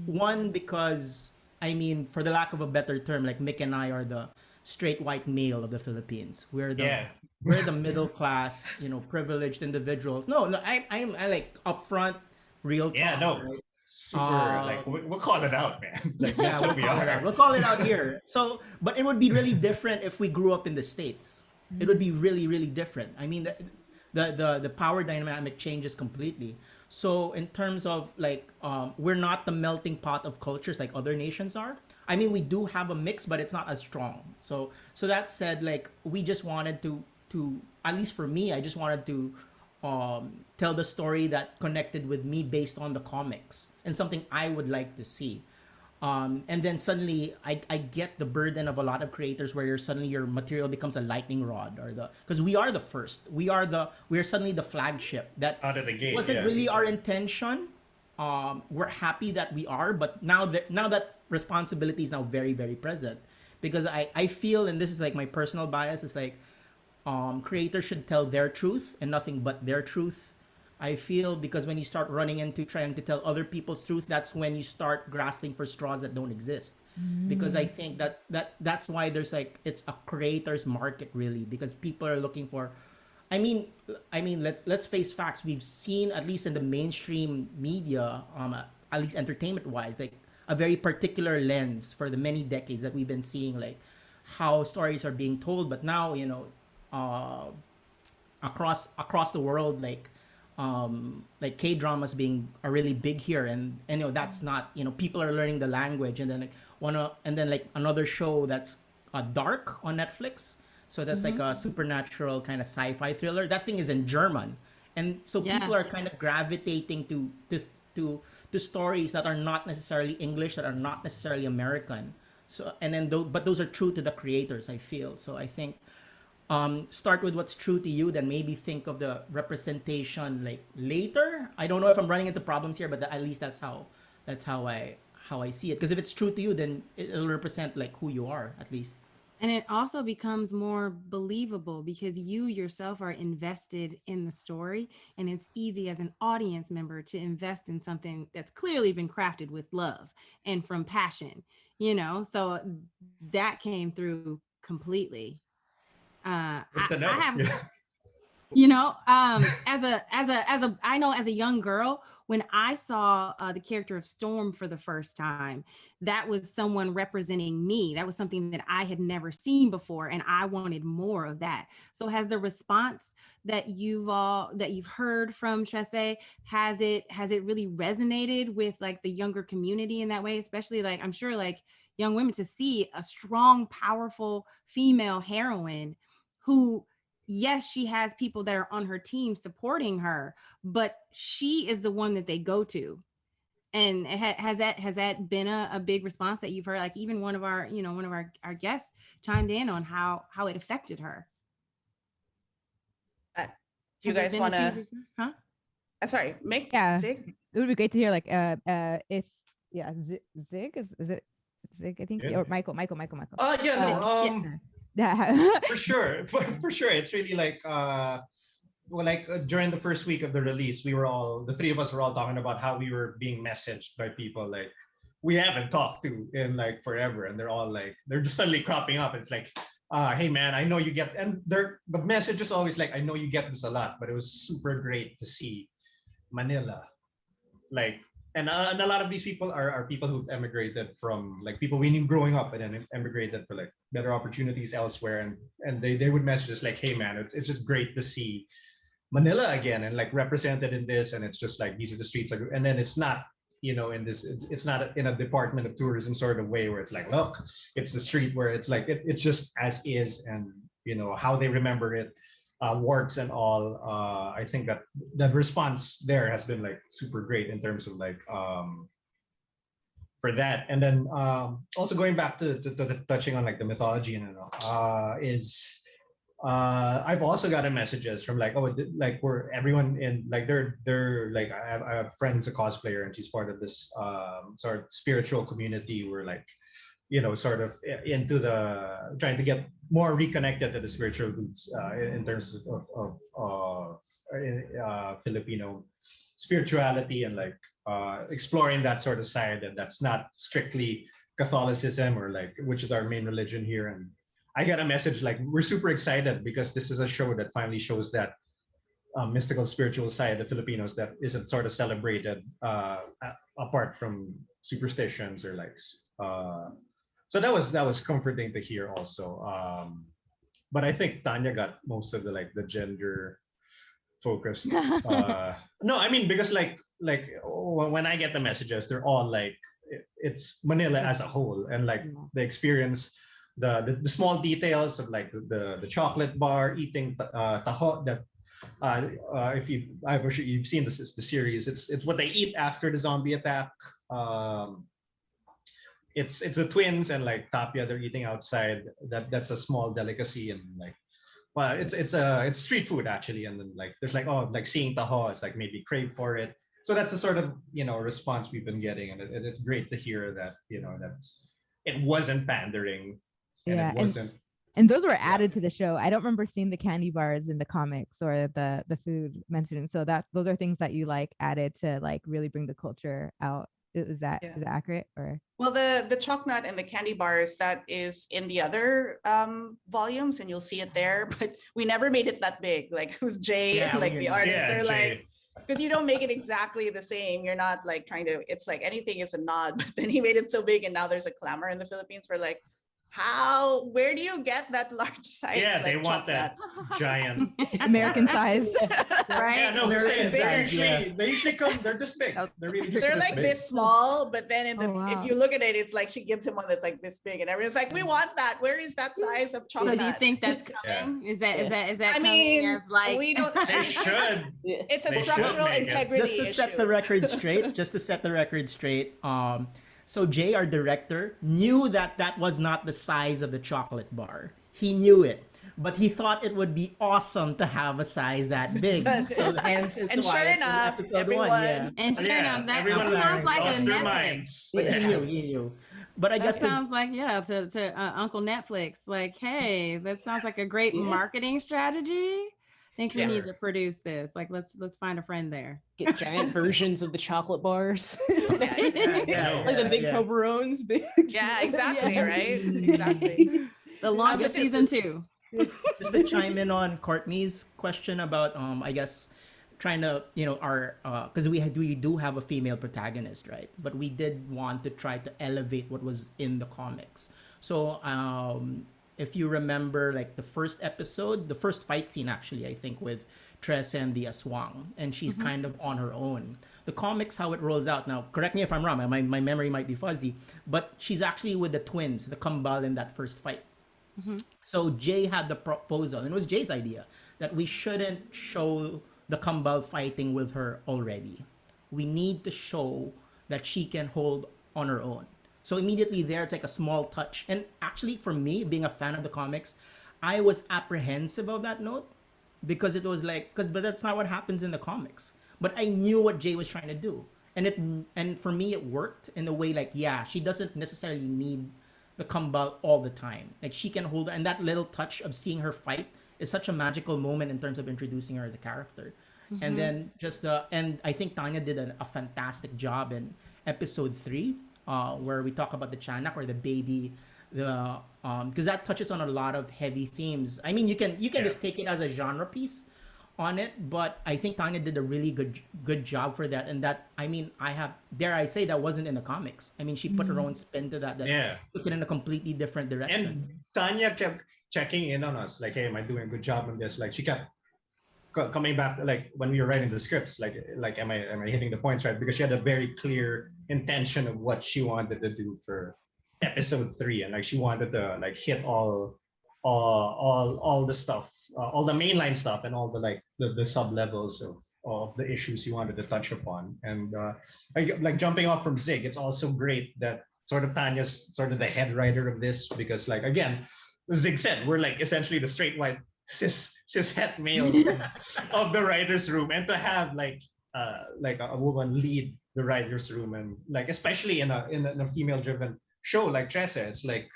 One, because I mean, for the lack of a better term, like Mihk and I are the straight white male of the Philippines. We're the middle class, you know, privileged individuals. No, I like upfront, real talk. Yeah, no. Right? Super, like we'll call it out, man. Like that's what we are. We'll call it out here. So, but it would be really different if we grew up in the States. It would be really, really different. I mean, the power dynamic changes completely. So in terms of like, we're not the melting pot of cultures like other nations are. I mean, we do have a mix, but it's not as strong. So that said, like we just wanted to at least for me, I just wanted to tell the story that connected with me based on the comics and something I would like to see. And then suddenly I get the burden of a lot of creators where suddenly your material becomes a lightning rod because we are the first. We are suddenly the flagship that out of the gate. Wasn't really our intention. We're happy that we are, but now that responsibility is now very, very present, because I feel, and this is like my personal bias, it's like creators should tell their truth and nothing but their truth. I feel, because when you start running into trying to tell other people's truth, that's when you start grasping for straws that don't exist. Because I think that's why there's like, it's a creator's market really, because people are looking for, I mean, let's face facts. We've seen, at least in the mainstream media, at least entertainment wise, like a very particular lens for the many decades that we've been seeing, like how stories are being told. But now, you know, across the world, like K-dramas are really big here, and you know, that's not, you know, people are learning the language, and then like another show that's Dark on Netflix. So that's like a supernatural kind of sci-fi thriller. That thing is in German, and so people are kind of gravitating to stories that are not necessarily English, that are not necessarily American. So and then but those are true to the creators, I feel. So I think start with what's true to you, then maybe think of the representation like later. I don't know if I'm running into problems here, but at least that's how I see it. Because if it's true to you, then it'll represent like who you are, at least. And it also becomes more believable because you yourself are invested in the story, and it's easy as an audience member to invest in something that's clearly been crafted with love and from passion, you know. So that came through completely. I have, you know, as a young girl, when I saw the character of Storm for the first time, that was someone representing me. That was something that I had never seen before, and I wanted more of that. So has the response that you've heard from Trese, has it really resonated with like the younger community in that way? Especially like, I'm sure like young women, to see a strong, powerful female heroine who, yes, she has people that are on her team supporting her, but she is the one that they go to. And has that been a big response that you've heard? Like even one of our our guests chimed in on how it affected her. You guys want to? Huh? Sorry, Mihk. Yeah, Zig? it would be great to hear like if Zig is it Zig, I think, Yeah. or Michael. Yeah, for sure. For sure. It's really like during the first week of the release, the three of us were all talking about how we were being messaged by people like we haven't talked to in like forever, and they're just suddenly cropping up. It's like, hey man, I know you get, and the message is always like, I know you get this a lot, but it was super great to see Manila, like, and a lot of these people are people who've emigrated from, like, people we knew growing up and then emigrated for like better opportunities elsewhere, and they would message us like, hey man, it's just great to see Manila again and like represented in this, and it's just like these are the streets, and then it's not, in this, it's not in a department of tourism sort of way where it's like, look, it's the street, where it's like it's just as is, and how they remember it, works and all. I think that the response there has been like super great in terms of like for that. And then also going back to touching on like the mythology and is I've also gotten messages from like, like where everyone in like they're like, I have a friend who's a cosplayer, and she's part of this sort of spiritual community where like, sort of into the trying to get more reconnected to the spiritual roots in terms of Filipino spirituality, and like exploring that sort of side, and that's not strictly Catholicism or like, which is our main religion here. And I got a message like, we're super excited because this is a show that finally shows that mystical spiritual side of Filipinos that isn't sort of celebrated apart from superstitions or like so that was comforting to hear also. But I think Tanya got most of the gender focused. No, I mean, because like when I get the messages, they're all like, it's Manila as a whole, and like the experience, the small details of like the chocolate bar, eating taho, that if you've seen the series, it's what they eat after the zombie attack. It's the twins and like Tapia, they're eating outside. That's a small delicacy, and like, well, it's street food actually. And then like there's like, like seeing taho, it's like maybe crave for it. So that's the sort of response we've been getting, and it's great to hear that it wasn't pandering, and it wasn't. And those were added to the show. I don't remember seeing the candy bars in the comics or the food mentioning. So those are things that you like added to like really bring the culture out. Is that accurate? Or well, the chalk nut and the candy bars, that is in the other volumes, and you'll see it there, but we never made it that big. Like it was Jay and like the artists, they're like, because you don't make it exactly the same. You're not like trying to, it's like anything is a nod, but then he made it so big, and now there's a clamor in the Philippines for like, where do you get that large size? Yeah, like, they want that giant American size, right? Yeah, no, they usually come. They're this big. They're really just they're like big. this small, but then if you look at it, it's like she gives him one that's like this big, and everyone's like, we want that. Where is that size of chocolate? So do you think that's coming? Is that? I mean, as like we don't. They should. It's a structural integrity just to set the record straight. So Jay, our director, knew that was not the size of the chocolate bar. He knew it, but he thought it would be awesome to have a size that big. So hence, it's and why sure enough, everyone. And sure enough, that sounds like a Netflix. But he knew. But I guess that sounds like to Uncle Netflix. Like, hey, that sounds like a great marketing strategy. I think we need to produce this. Like, let's find a friend there. Get giant versions of the chocolate bars. Like the big Toblerones. Yeah, exactly, right? Exactly. The launch of season 2. Just to chime in on Courtney's question about, I guess, trying to, because we do have a female protagonist, right? But we did want to try to elevate what was in the comics. So, if you remember, like the first episode, the first fight scene, actually, I think with Trese and the Aswang, and she's kind of on her own. The comics, how it rolls out now, correct me if I'm wrong, my memory might be fuzzy, but she's actually with the twins, the Kambal, in that first fight. So Jay had the proposal, and it was Jay's idea, that we shouldn't show the Kambal fighting with her already. We need to show that she can hold on her own. So immediately there, it's like a small touch. And actually, for me, being a fan of the comics, I was apprehensive of that note because it was like, but that's not what happens in the comics. But I knew what Jay was trying to do, and for me, it worked in a way. Like, yeah, she doesn't necessarily need the comeback all the time. Like, she can hold, and that little touch of seeing her fight is such a magical moment in terms of introducing her as a character. And then and I think Tanya did a fantastic job in episode 3, where we talk about the Chanak or the baby, because that touches on a lot of heavy themes. I mean, you can just take it as a genre piece on it, but I think Tanya did a really good job for that. And that, I mean, dare I say, that wasn't in the comics. I mean, she put her own spin to that took it in a completely different direction. And Tanya kept checking in on us, like, hey, am I doing a good job on this? Like, she kept coming back, like when we were writing the scripts, like am I hitting the points right? Because she had a very clear intention of what she wanted to do for episode 3, and like she wanted to like hit all the stuff, all the mainline stuff, and all the like the sub levels of the issues you wanted to touch upon. And like jumping off from Zig, it's also great that sort of Tanya's sort of the head writer of this, because like again, Zig said, we're like essentially the straight white cis het males of the writers' room, and to have like a woman lead the writers' room, and like especially in a female driven show like Trese, it's like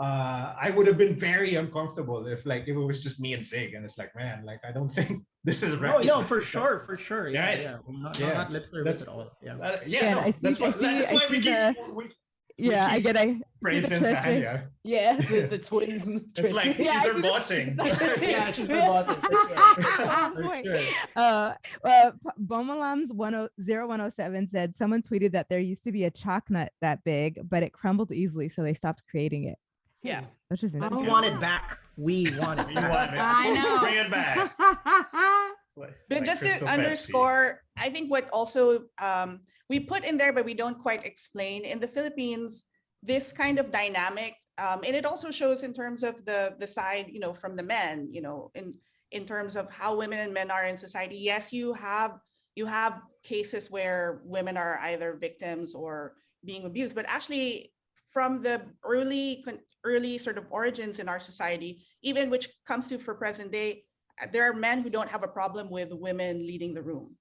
I would have been very uncomfortable if it was just me and Zig, and it's like, man, like I don't think this is right. No, for sure. Yeah. Not lip service at all. That's why we keep I get praise and Tanya. Yeah, the twins. And it's like she's her bossing. Yeah, she's her bossing for sure. Bomalams 0107 said someone tweeted that there used to be a chalk nut that big, but it crumbled easily, so they stopped creating it. Yeah, which is interesting. We want it back. We want it back. I know. Bring it back. But just to underscore, I think what also we put in there, but we don't quite explain, in the Philippines, this kind of dynamic, and it also shows in terms of the side, from the men, in terms of how women and men are in society. Yes, you have cases where women are either victims or being abused, but actually from the early sort of origins in our society, even which comes to for present day, there are men who don't have a problem with women leading the room.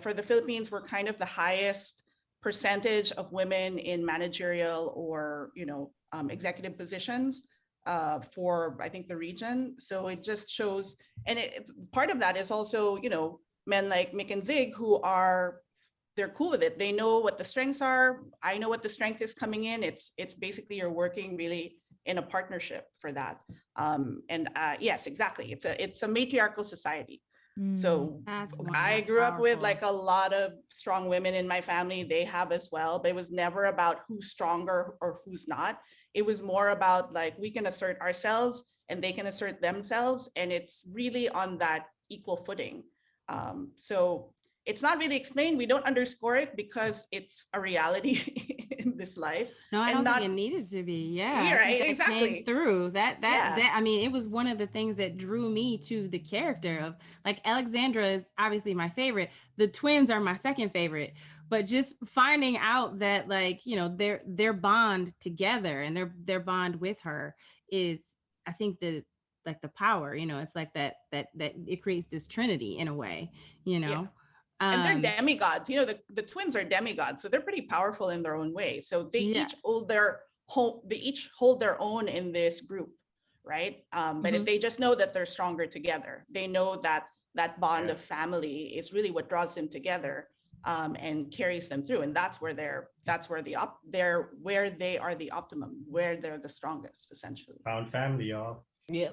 For the Philippines, we're kind of the highest percentage of women in managerial or executive positions for, I think, the region. So it just shows, and part of that is also men like Mihk and Zig they're cool with it. They know what the strengths are. I know what the strength is coming in. It's basically you're working really in a partnership for that. Yes, exactly. It's a matriarchal society. So I grew up with like a lot of strong women in my family. They have as well, but it was never about who's stronger or who's not. It was more about like, we can assert ourselves and they can assert themselves. And it's really on that equal footing. So it's not really explained. We don't underscore it because it's a reality in this life. No, I don't think it needed to be. Yeah, right. Exactly. Came through that. I mean, it was one of the things that drew me to the character of like Alexandra is obviously my favorite. The twins are my second favorite, but just finding out that like, their bond together and their bond with her is, I think the power, it's like that it creates this trinity in a way, Yeah. And they're demigods. The twins are demigods, so they're pretty powerful in their own way. So they each hold their own in this group, right? But if they just know that they're stronger together, they know that bond of family is really what draws them together and carries them through. And that's where they are the optimum, where they're the strongest, essentially. Found family, y'all. Yeah.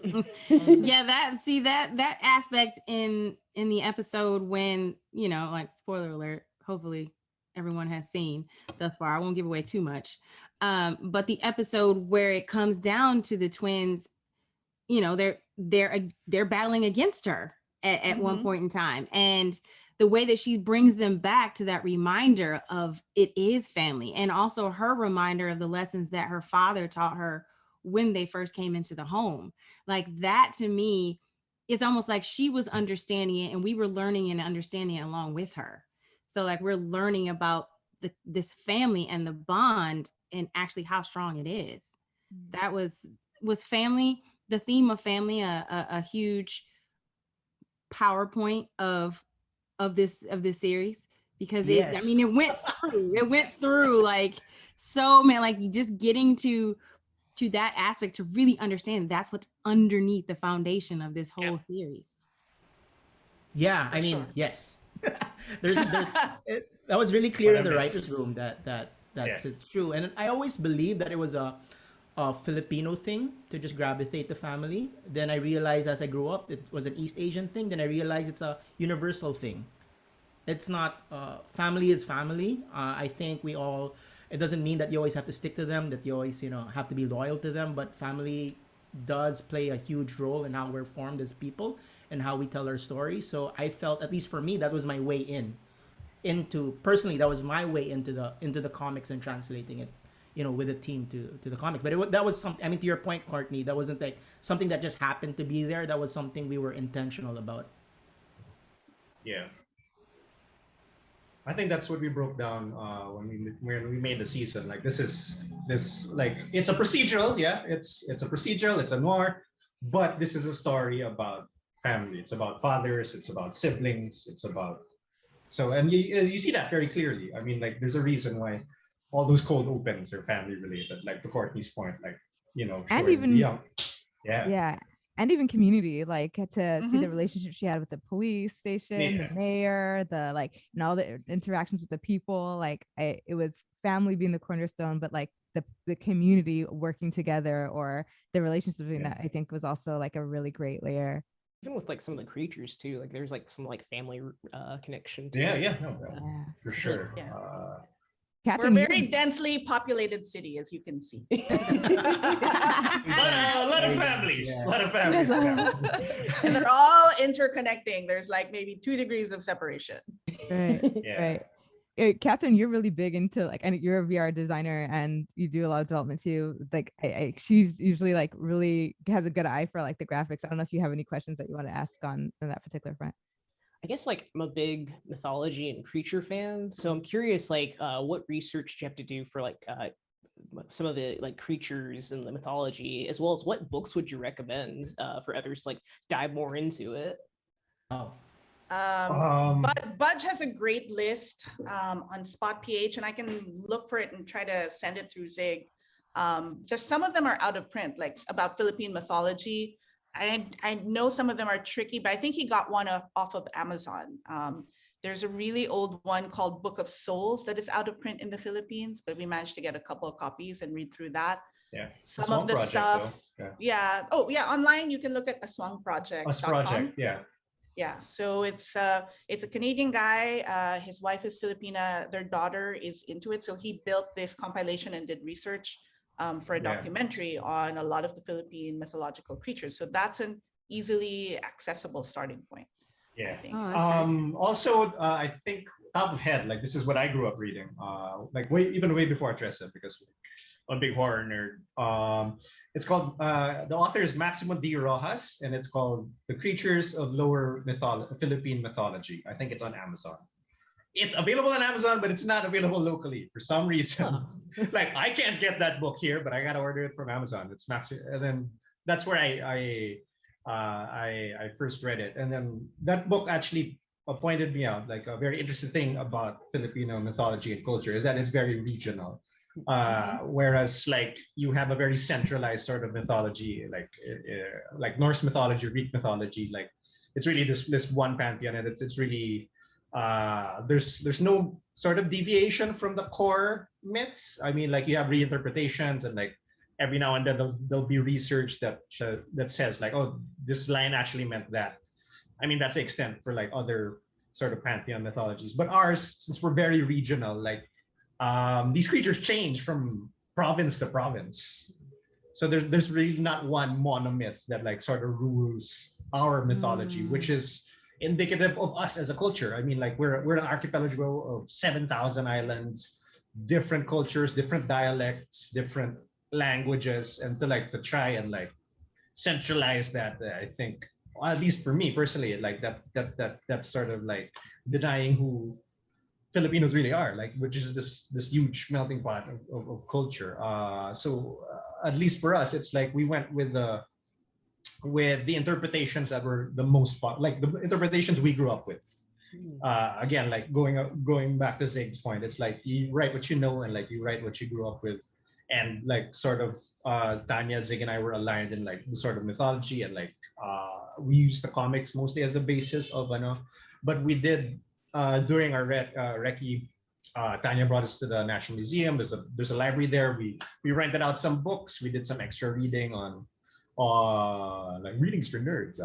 Yeah, that aspect in the episode when, like spoiler alert, hopefully everyone has seen thus far. I won't give away too much. But the episode where it comes down to the twins, they're battling against her at one point in time. And the way that she brings them back to that reminder of it is family, and also her reminder of the lessons that her father taught her when they first came into the home. Like that to me, it's almost like she was understanding it and we were learning and understanding it along with her. So like we're learning about this family and the bond and actually how strong it is. That was family, the theme of family, a huge PowerPoint of this series, because Yes. it went through like so many, like just getting to that aspect to really understand that's what's underneath the foundation of this whole series. Yeah, I mean, yes. there's that was really clear in the writers' room that's it's true, and I always believed that it was a Filipino thing to just gravitate to family. Then I realized as I grew up it was an East Asian thing. Then I realized it's a universal thing. It's not family is family. I think we all. It doesn't mean that you always have to stick to them. That you always have to be loyal to them. But family does play a huge role in how we're formed as people and how we tell our stories. So I felt, at least for me, that was my way into personally. That was my way into the comics and translating it, with the team to the comics. But that was something. I mean, to your point, Courtney, that wasn't like something that just happened to be there. That was something we were intentional about. Yeah. I think that's what we broke down when we made the season. Like this like it's a procedural, yeah. It's a procedural, it's a noir, but this is a story about family. It's about fathers, it's about siblings, it's about and you see that very clearly. I mean, like there's a reason why all those cold opens are family related. Like to Courtney's point, like and even young. Yeah. And even community, like to see the relationship she had with the police station, the mayor, and all the interactions with the people. Like it was family being the cornerstone, but like the community working together, or the relationship between that, I think was also like a really great layer. Even with like some of the creatures too, like there's like some like family connection too. For sure. Catherine, we're a very densely populated city, as you can see. A lot of families. And they're all interconnecting. There's like maybe 2 degrees of separation. Right. Catherine, you're really big into and you're a VR designer and you do a lot of development too. Like she's usually like really has a good eye for like the graphics. I don't know if you have any questions that you want to ask on that particular front. I guess like I'm a big mythology and creature fan, so I'm curious like what research do you have to do for like some of the like creatures and the mythology, as well as what books would you recommend for others to like dive more into it? Budge has a great list on Spot PH, and I can look for it and try to send it through Zig. There's some of them are out of print, like about Philippine mythology. I know some of them are tricky, but I think he got one off of Amazon. There's a really old one called Book of Souls that is out of print in the Philippines, but we managed to get a couple of copies and read through that. Yeah. Some of the stuff. Yeah. Oh, yeah. Online, you can look at aswangproject.com. Project, yeah. Yeah. So it's a Canadian guy. His wife is Filipina. Their daughter is into it. So he built this compilation and did research for a documentary on a lot of the Philippine mythological creatures. So that's an easily accessible starting point. Yeah. I think. Also, I think top of head, like this is what I grew up reading, like way before Trese, because I'm a big horror nerd. It's called, the author is Maximo D. Rojas, and it's called The Creatures of Lower Philippine Mythology. I think it's on Amazon. It's available on Amazon, but it's not available locally for some reason. Like I can't get that book here, but I gotta order it from Amazon. It's and then that's where I first read it, and then that book actually pointed me out. Like a very interesting thing about Filipino mythology and culture is that it's very regional. Whereas like you have a very centralized sort of mythology, like Norse mythology, Greek mythology. Like it's really this one pantheon, and it's really. There's no sort of deviation from the core myths. I mean, like you have reinterpretations, and like every now and then there'll be research that says like, oh, this line actually meant that. I mean, that's the extent for like other sort of pantheon mythologies. But ours, since we're very regional, like these creatures change from province to province. So there's really not one monomyth that like sort of rules our mythology, which is indicative of us as a culture. I mean, like we're an archipelago of 7,000 islands, different cultures, different dialects, different languages, and to try and like centralize that, I think, at least for me personally, like that's sort of like denying who Filipinos really are, like, which is this huge melting pot of culture. At least for us, it's like we went with the interpretations that were the most like the interpretations we grew up with. Again, like going back to Zig's point, it's like you write what you know and like you write what you grew up with, and like sort of Tanya, Zig, and I were aligned in like the sort of mythology, and like we used the comics mostly as the basis of but we did during our recce. Tanya brought us to the National Museum. There's a library there. We rented out some books. We did some extra reading on like readings for nerds.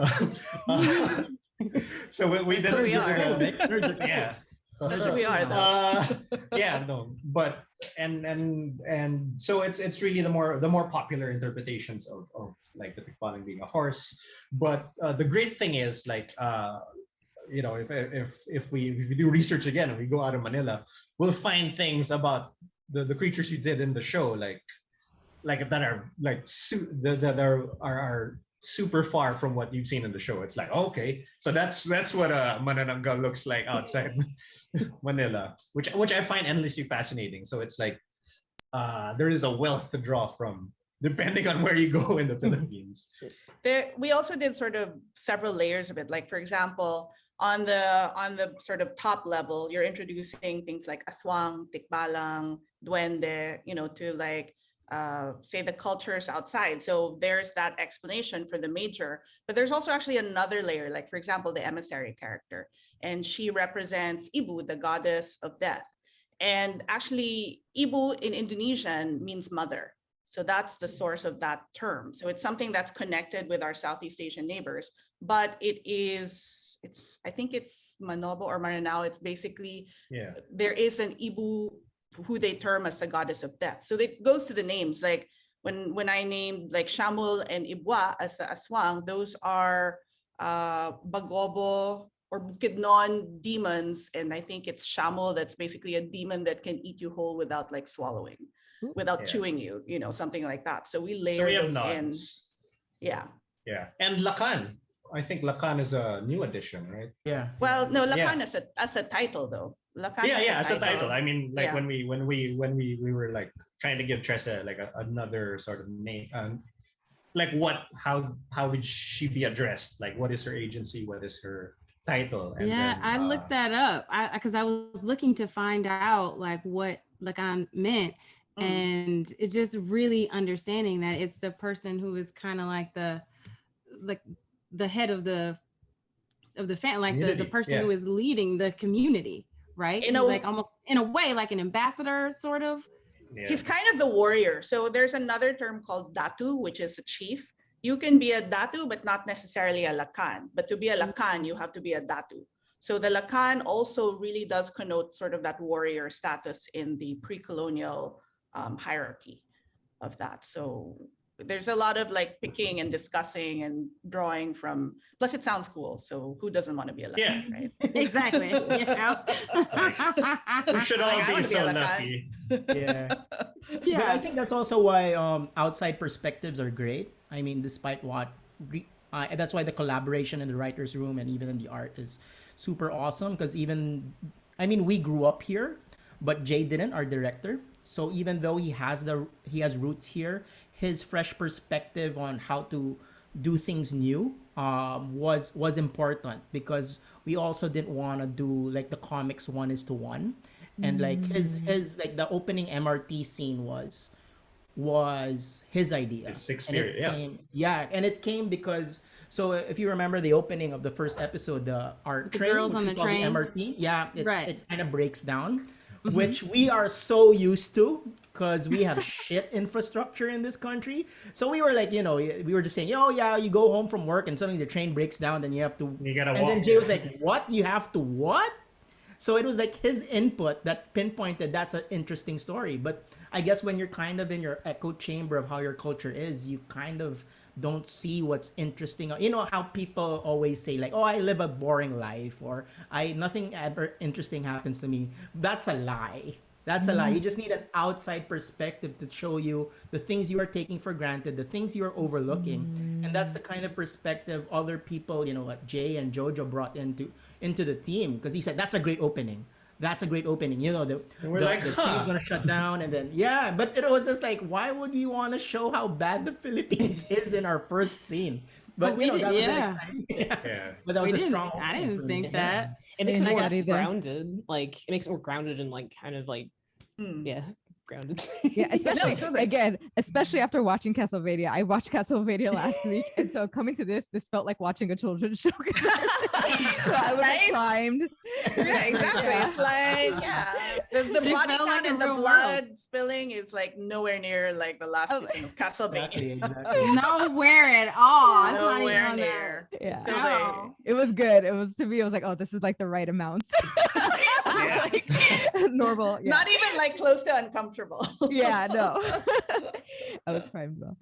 So we did. So we are. Yeah. We are though. Yeah, no, but and so it's really the more popular interpretations of like the pickpocketing being a horse. But the great thing is like if we do research again and we go out of Manila, we'll find things about the creatures you did in the show, like that are like that are super far from what you've seen in the show. It's like, okay, so that's what a Manananggal looks like outside Manila, which I find endlessly fascinating. So it's like there is a wealth to draw from depending on where you go in the Philippines. We also did sort of several layers of it. Like for example, on the sort of top level, you're introducing things like aswang, tikbalang, duende, to like say the cultures outside. So there's that explanation for the major, but there's also actually another layer, like for example, the emissary character, and she represents Ibu, the goddess of death. And actually Ibu in Indonesian means mother. So that's the source of that term. So it's something that's connected with our Southeast Asian neighbors, but I think it's Manobo or Maranao. It's basically, there is an Ibu who they term as the goddess of death. So it goes to the names. Like when I named like Shamul and Ibwa as the aswang, those are Bagobo or Bukidnon demons. And I think it's Shamul that's basically a demon that can eat you whole without like swallowing, without chewing you, something like that. So we layer those in. Yeah. Yeah. And Lakan. I think Lakan is a new addition, right? Yeah. Well, no, Lakan as a title though. Lakan as a title. I mean, like when we were like trying to give Trese like another sort of name, like how would she be addressed? Like what is her agency? What is her title? And I looked that up because I was looking to find out like what Lakan meant, and it's just really understanding that it's the person who is kind of like the head of the family, like the person who is leading the community, right? Like almost in a way like an ambassador sort of. He's kind of the warrior. So there's another term called datu, which is a chief. You can be a datu but not necessarily a lakan, but to be a lakan you have to be a datu. So the lakan also really does connote sort of that warrior status in the pre-colonial hierarchy of that. So there's a lot of like picking and discussing and drawing from, plus it sounds cool. So who doesn't want to be a Lakan, right? Exactly. We should all be so lucky. Yeah. But I think that's also why outside perspectives are great. I mean, despite what, that's why the collaboration in the writer's room and even in the art is super awesome. Because we grew up here, but Jay didn't, our director. So even though he has roots here, his fresh perspective on how to do things new was important, because we also didn't want to do like the comics 1:1, and like his like the opening MRT scene was his idea. His experience, and it came because, so if you remember the opening of the first episode, the train, girls on the train, MRT, it kind of breaks down. Which we are so used to because we have shit infrastructure in this country. So we were like, we were just saying, you go home from work and suddenly the train breaks down, then you have to. You gotta and walk. Then Jay was like, "What? You have to what?" So it was like his input that pinpointed that's an interesting story. But I guess when you're kind of in your echo chamber of how your culture is, you kind of don't see what's interesting. You know how people always say like, "Oh, I live a boring life," or nothing ever interesting happens to me. That's a lie. That's a lie. You just need an outside perspective to show you the things you are taking for granted, the things you are overlooking. And that's the kind of perspective other people, like Jay and Jojo brought into the team, because he said that's a great opening. that's a great opening. You know, And we're like, the huh. thing's gonna shut down, and then yeah, but it was just like, why would we want to show how bad the Philippines is in our first scene? But we you know, did- that was an yeah. exciting. Yeah. Yeah. But that was We a didn't. strong. I opening didn't for think me. that. It makes it Didn't more like that either. grounded. Like it makes it more grounded and like kind of like Hmm. yeah, grounded. Yeah, especially totally. again, especially after watching Castlevania. I watched Castlevania last week, and so coming to this felt like watching a children's show. So I was like Right? primed. Yeah, exactly. Yeah. It's like, yeah, the It body felt count like a and the real blood spilling is like nowhere near like the last Oh, season of Castlevania. Exactly. Nowhere at all. It's not even Nowhere on near. Yeah. Totally. No. It was good. It was to me. I was like, oh, this is like the right amounts. Yeah. Like, normal. Yeah. Not even like close to uncomfortable. Yeah. No. I was primed well.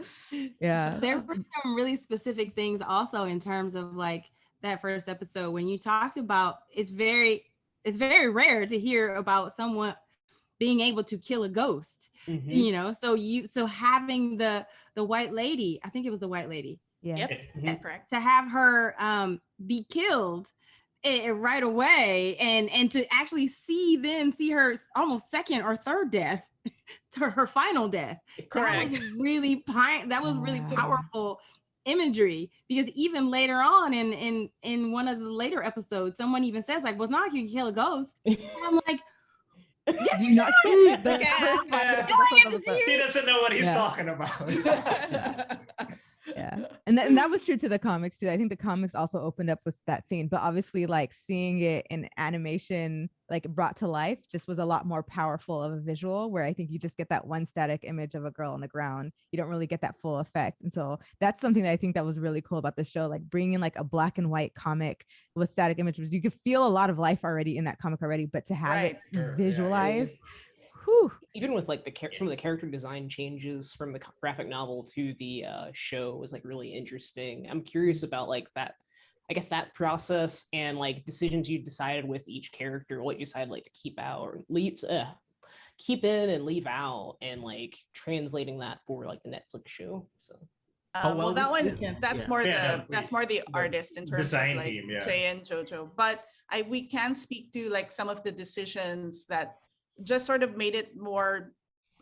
Yeah. There were some really specific things also in terms of like that first episode when you talked about it's very rare to hear about someone being able to kill a ghost. Mhm. You know, so having the white lady, I think it was the white lady, Yeah. Yep. yes, Correct. to have her be killed right away and to actually see her almost second or third death to her final death. Correct. That was really Wow. powerful imagery, because even later on in one of the later episodes, someone even says like, well, it's not like you can kill a ghost. And I'm like, Did you not see the Yeah. first 5 minutes of the Going first into episode? He doesn't know what he's Yeah. talking about. Yeah, and that was true to the comics too. I think the comics also opened up with that scene, but obviously like seeing it in animation like brought to life just was a lot more powerful of a visual, where I think you just get that one static image of a girl on the ground. You don't really get that full effect. And so that's something that I think that was really cool about the show, like bringing like a black and white comic with static images. You could feel a lot of life already in that comic already, but to have Right. it Sure. Yeah, visualized, whew, Even with like some of the character design changes from the graphic novel to the show was like really interesting. I'm curious about like that, I guess that process and like decisions you decided with each character, what you decided like to keep out or keep in and leave out, and like translating that for like the Netflix show. So Oh, Well, well, that we one, can't- that's yeah. more Yeah, the no, that's more the the artist in terms design of like team, yeah. Trey and Jojo. But we can speak to like some of the decisions that just sort of made it more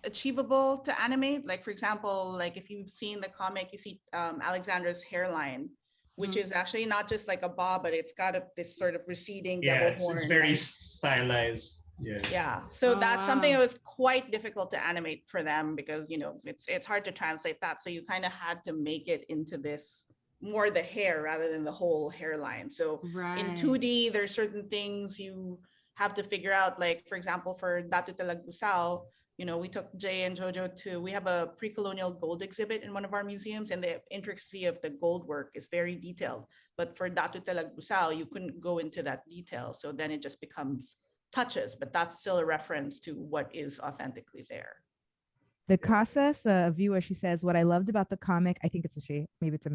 achievable to animate. Like for example, like if you've seen the comic, you see Alexandra's hairline, which Mhm. is actually not just like a bob, but it's got this sort of receding Yeah, double it's horn. very like- stylized. Yeah. yeah, so Oh, that's something wow. that was quite difficult to animate for them, because it's hard to translate that. So you kind of had to make it into this more the hair rather than the whole hairline. So right. in 2D, there's certain things you have to figure out. Like for example, for Datu Talagbusao, we took Jay and Jojo we have a pre-colonial gold exhibit in one of our museums, and the intricacy of the gold work is very detailed. But for Datu Talagbusao, you couldn't go into that detail. So then it just becomes touches, but that's still a reference to what is authentically there. The Casas, a viewer, she says, what I loved about the comic, I think it's a she, maybe it's a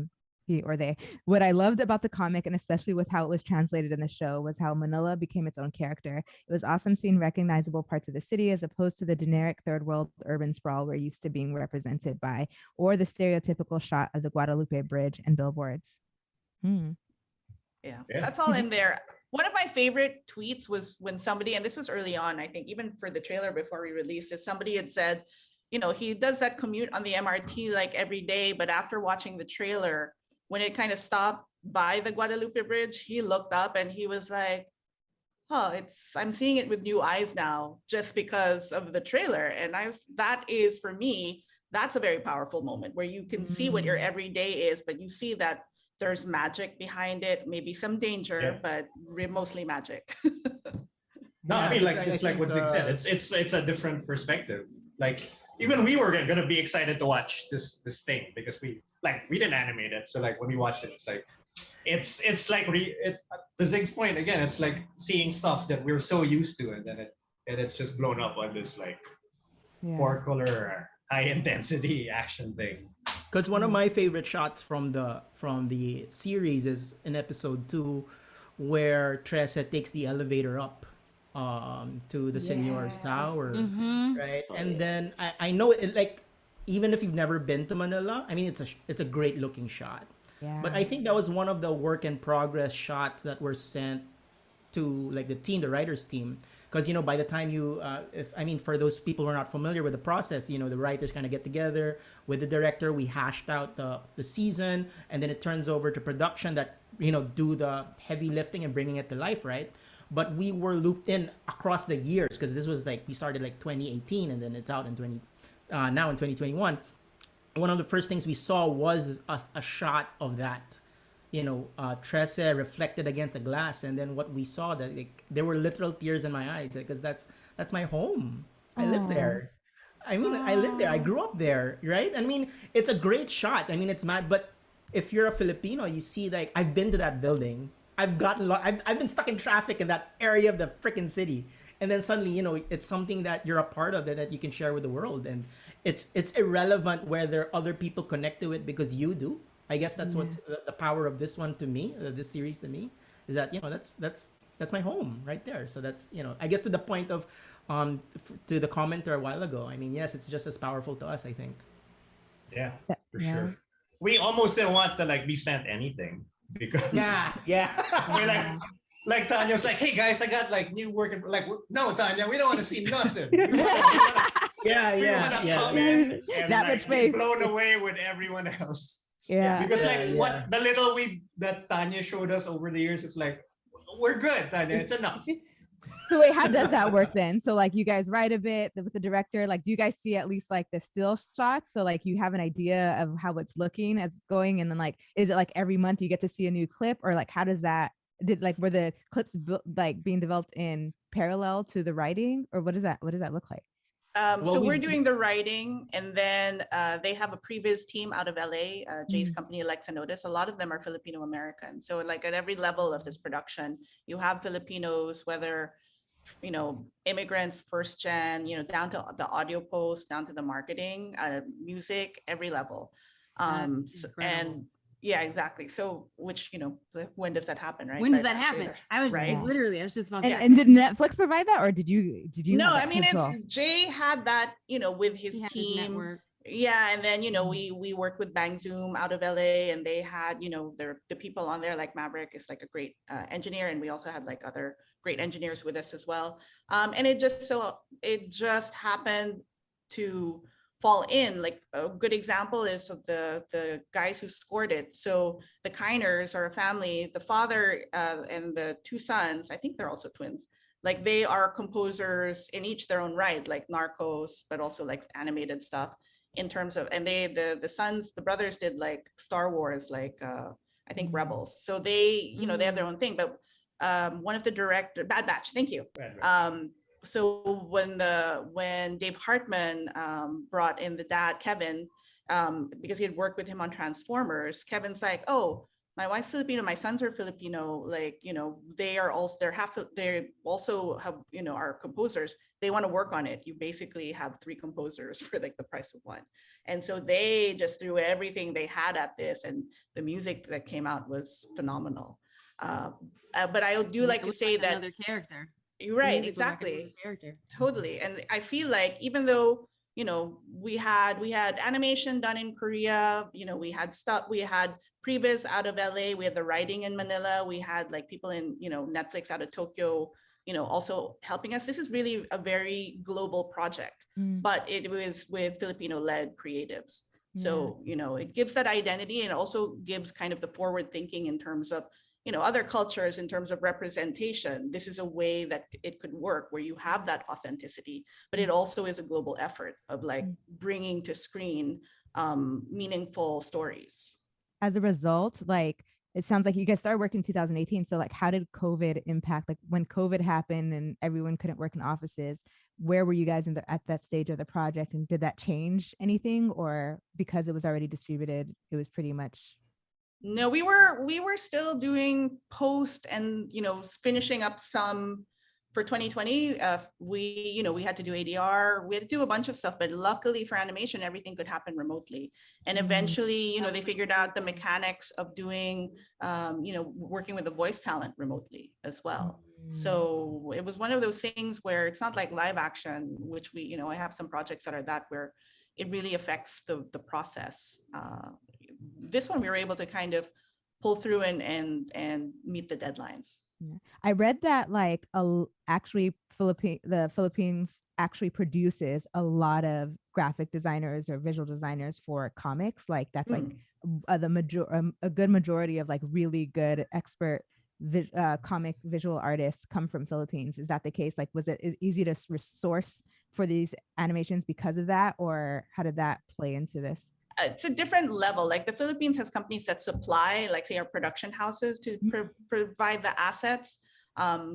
he or they. What I loved about the comic, and especially with how it was translated in the show, was how Manila became its own character. It was awesome seeing recognizable parts of the city as opposed to the generic third world urban sprawl we're used to being represented by, or the stereotypical shot of the Guadalupe Bridge and billboards. Yeah, Yeah. that's all in there. One of my favorite tweets was when somebody, and this was early on, I think even for the trailer before we released it, somebody had said, he does that commute on the MRT like every day, but after watching the trailer, when it kind of stopped by the Guadalupe Bridge, he looked up and he was like, oh, I'm seeing it with new eyes now just because of the trailer. And that is, for me, that's a very powerful moment where you can see what your everyday is, but you see that there's magic behind it, maybe some danger, Yeah. but mostly magic. No, I mean, like it's like what Zig said. It's a different perspective. Like even we were gonna be excited to watch this thing because we didn't animate it. So like when we watched it, it's like it's like to Zig's point again. It's like seeing stuff that we're so used to, and then it's just blown up on this like 4-color high intensity action thing. Because one of my favorite shots from the series is in episode 2, where Trese takes the elevator up to the Senor's tower, Mhm. right? And then I know it, like, even if you've never been to Manila, I mean it's a great looking shot. Yeah. But I think that was one of the work in progress shots that were sent to like the writers team, because by the time you for those people who are not familiar with the process, the writers kind of get together with the director, we hashed out the season, and then it turns over to production that do the heavy lifting and bringing it to life, right? But we were looped in across the years, because this was like we started like 2018, and then it's out in now in 2021. One of the first things we saw was a shot of that, Trese reflected against a glass, and then what we saw, that there were literal tears in my eyes, because that's my home. I live there. I live there. I grew up there, right? It's a great shot. It's mad, but if you're a Filipino, you see, like, I've been to that building. I've been stuck in traffic in that area of the freaking city, and then suddenly, it's something that you're a part of, that you can share with the world, and it's irrelevant whether other people connect to it, because you do. I guess that's what's the power of this one to me, this series to me, is that that's my home right there. So that's I guess to the point of to the commenter a while ago. Yes, it's just as powerful to us, I think. Yeah, for sure. We almost didn't want to be sent anything, because we're like Tanya's like, hey guys, I got new work, and no, Tanya, we don't want to see nothing. We want to come in and be blown away with everyone else. Yeah. Because what the little that Tanya showed us over the years, it's like, we're good, Tanya, it's enough. So wait, how does that work then? So you guys write a bit with the director, do you guys see at least the still shots? So you have an idea of how it's looking as it's going, and then is it every month you get to see a new clip, or how does that, were the clips being developed in parallel to the writing, or what does that look like? So we're doing the writing, and then they have a previs team out of LA, Jay's company, Alexa Notice. A lot of them are Filipino American. So at every level of this production, you have Filipinos, whether, immigrants, first gen, down to the audio post, down to the marketing, music, every level. And yeah, exactly. So, which, when does that happen, right? When does that happen? I was literally, I was just about to. And did Netflix provide that, or did you? No, Jay had that, with his team. Yeah, and then we worked with Bang Zoom out of LA, and they had the people on there, like Maverick is a great engineer, and we also had other great engineers with us as well. And it just happened to fall in. A good example is of the guys who scored it. So the Kiners are a family. The father and the two sons, I think they're also twins. They are composers in each their own right, like Narcos, but also animated stuff. In terms of, and the brothers did Star Wars, I think Rebels. So they, they have their own thing. But one of the director, Bad Batch, thank you. So when Dave Hartman brought in the dad, Kevin, because he had worked with him on Transformers, Kevin's like, oh, my wife's Filipino, my sons are Filipino, they also have, are composers. They want to work on it. You basically have 3 composers for the price of 1. And so they just threw everything they had at this, and the music that came out was phenomenal. But I do like to say that another character. You're right, exactly. Character. Totally. And I feel even though, we had animation done in Korea, we had previs out of LA, we had the writing in Manila, we had people in, Netflix out of Tokyo, also helping us. This is really a very global project, but it was with Filipino-led creatives. So, it gives that identity, and also gives kind of the forward thinking in terms of, other cultures, in terms of representation. This is a way that it could work, where you have that authenticity, but it also is a global effort of bringing to screen meaningful stories. As a result, it sounds like you guys started working in 2018. So how did COVID impact, when COVID happened and everyone couldn't work in offices, where were you guys at that stage of the project? And did that change anything, or because it was already distributed, it was pretty much? No, we were still doing post and, finishing up some for 2020. We had to do ADR, we had to do a bunch of stuff, but luckily for animation, everything could happen remotely. And eventually, they figured out the mechanics of doing, working with the voice talent remotely as well. So it was one of those things where it's not like live action, which I have some projects that are that where it really affects the process. This one we were able to kind of pull through and meet the deadlines. Yeah. I read that like actually the Philippines actually produces a lot of graphic designers or visual designers for comics. Like that's like a good majority of like really good expert comic visual artists come from Philippines. Is that the case? Like, was it easy to source for these animations because of that, or how did that play into this? It's a different level. Like the Philippines has companies that supply, like say our production houses to provide the assets.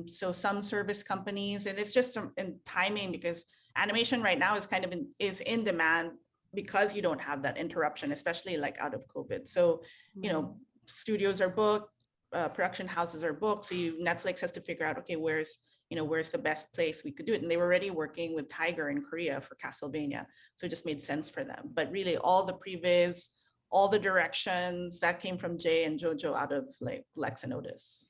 So some service companies, and it's just in timing because animation right now is kind of in demand because you don't have that interruption, especially like out of COVID. So, you know, studios are booked, production houses are booked. So Netflix has to figure out, okay, where's the best place we could do it. And they were already working with Tiger in Korea for Castlevania. So it just made sense for them. But really all the previs, all the directions that came from Jay and Jojo out of like Lex and Otis.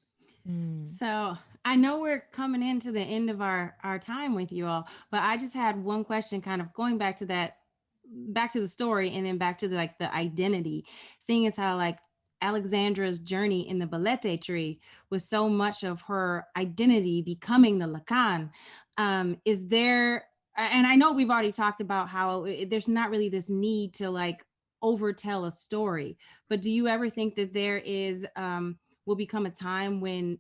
So I know we're coming into the end of our time with you all, but I just had one question kind of going back to the story and then back to the identity, seeing as how like Alexandra's journey in the Balete tree was so much of her identity becoming the Lacan. Is there, and I know we've already talked about how there's not really this need to like overtell a story, but do you ever think that there is, will become a time when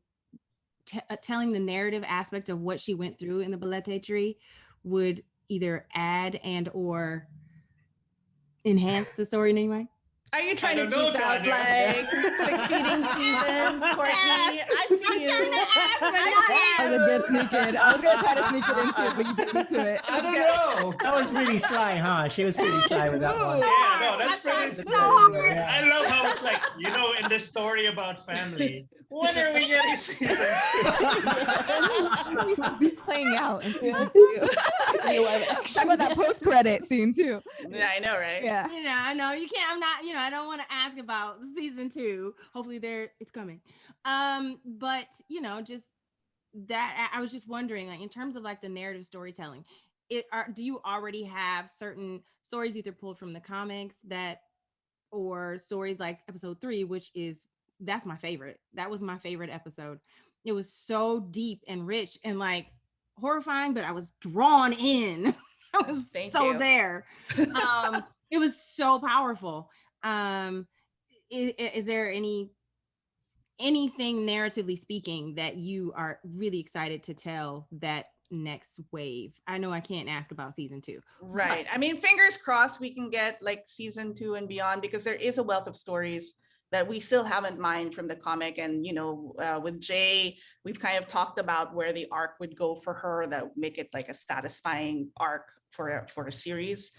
telling the narrative aspect of what she went through in the Balete tree would either add and or enhance the story in any way? Are you trying to tease out like succeeding seasons, Courtney? I see you. I was gonna sneak it. I was gonna try to sneak it into it, but you beat me to it. I don't know. That was pretty sly, huh? She was pretty sly with that one. Yeah, no, that's pretty. So hard. I love how it's like, you know, in the story about family, when are we getting season 2? He's playing out in season 2. Talk about that post-credit scene too. Yeah, I know, right? Yeah. You know, I know you can't. I'm not. You know, I don't want to ask about season 2. Hopefully, it's coming. But you know, just that. I was just wondering, like, in terms of like the narrative storytelling, do you already have certain stories either pulled from the comics or stories like episode 3, which that's my favorite. That was my favorite episode. It was so deep and rich and like horrifying, but I was drawn in. I was there. It was so powerful. Is there anything narratively speaking that you are really excited to tell that next wave? I know I can't ask about season 2. Right. I mean, fingers crossed we can get like season 2 and beyond, because there is a wealth of stories that we still haven't mined from the comic. And, you know, with Jay, we've kind of talked about where the arc would go for her that would make it like a satisfying arc for a series.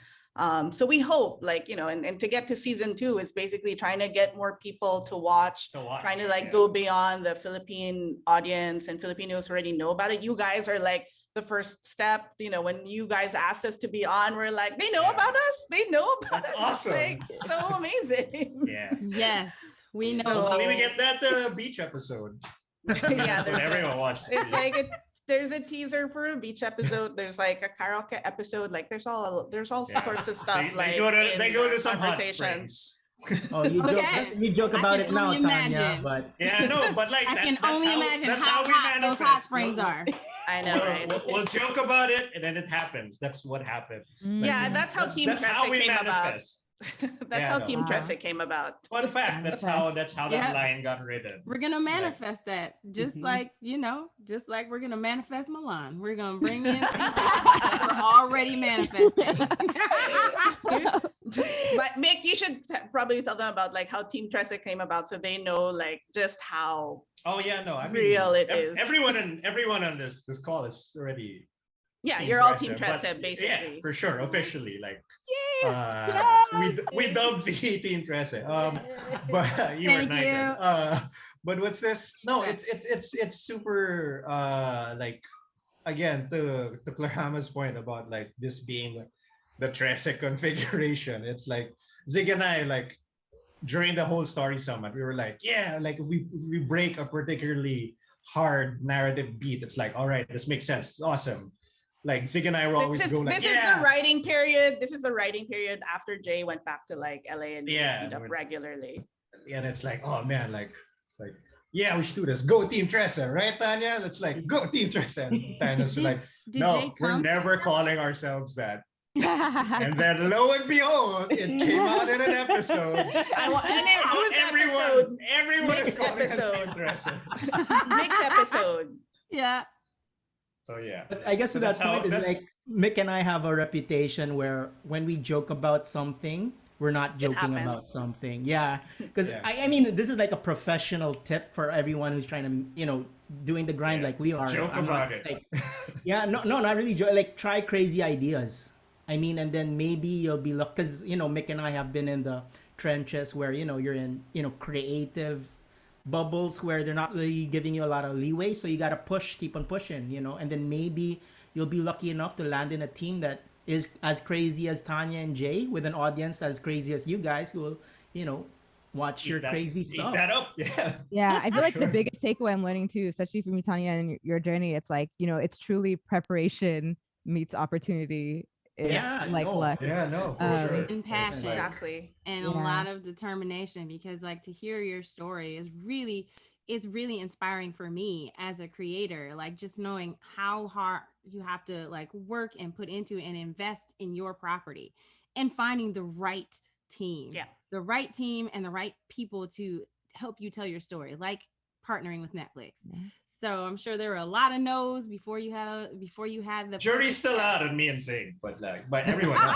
So we hope, like, you know, and to get to season 2, it's basically trying to get more people to watch, trying to like go beyond the Philippine audience, and Filipinos already know about it. You guys are like the first step, you know, when you guys asked us to be on, we're like, they know about us. They know about us. Awesome. Like, so amazing. Yeah. Yes, we know. So- Hopefully we get that beach episode. Yeah, That's what everyone watches. It's like there's a teaser for a beach episode. There's like a karaoke episode. Like there's all sorts of stuff. They go to some hot springs. Oh, you joke about it now, Tanya, but Yeah, no, but like I can only imagine that's how we hot those hot manifest. springs are. I know, right? We'll joke about it, and then it happens. That's what happens. Yeah, and that's how Team That's how Trese we came about. manifest. That's Yeah, how no. Team Trese came about. Fun fact. That's how that Yeah. line got written. We're gonna manifest that, just Mhm. like, you know, just like we're gonna manifest Milan. We're gonna bring in things that we're already manifesting. But Mihk, you should probably tell them about like how Team Trese came about, so they know like just how Oh yeah, no, I mean, real it is. Everyone on this call is already. Yeah, Team you're all Trese, Team but Trese, basically. Yeah, for sure, officially, like. Yes! We dubbed the Team Trese. But you were Thank nice. you. But what's this? No, it's super like, again, to Clarama's point about like this being like the Trese configuration. It's like Zig and I, like during the whole story summit, we were like, yeah, like if we break a particularly hard narrative beat, it's like, all right, this makes sense. It's awesome. Like Zig and I will always go like, this is the writing period. This is the writing period after Jay went back to like LA and Yeah, meet up regularly. and it's like, oh man, like yeah, we should do this. Go Team Trese, right, Tanya? Let's like go Team Trese. And Tanya's like, Did no, Jay we're come? never calling ourselves that. And then lo and behold, it came out in an episode. And then whose episode? Everyone is Mixed calling us episode. Team Trese. Next episode. Yeah. So yeah. But I guess So to that that's how- point is that's- like Mick and I have a reputation where when we joke about something, we're not joking about happens. something. Yeah, because Yeah. I mean, this is like a professional tip for everyone who's trying to, doing the grind Yeah. like we are. Joke I'm about not, it. Like, yeah, no, not really. Like try crazy ideas. I mean, and then maybe you'll be lucky because Mick and I have been in the trenches where you're in creative bubbles where they're not really giving you a lot of leeway, so you gotta keep on pushing, and then maybe you'll be lucky enough to land in a team that is as crazy as Tanya and Jay with an audience as crazy as you guys who will watch your crazy Eat stuff. that up. Yeah. Yeah, I feel like the Sure. biggest takeaway I'm learning too, especially from you, Tanya, and your journey, it's like, it's truly preparation meets opportunity. Is Yeah, like no. luck. Yeah, no, for Um, sure. And passion. Like, Exactly. And Yeah. a lot of determination, because like to hear your story is really inspiring for me as a creator, like just knowing how hard you have to like work and put into and invest in your property and finding the right team. Yeah. The right team and the right people to help you tell your story, like partnering with Netflix. Yeah. So I'm sure there were a lot of no's before you had the jury's still success. out on me and Zig, but everyone else.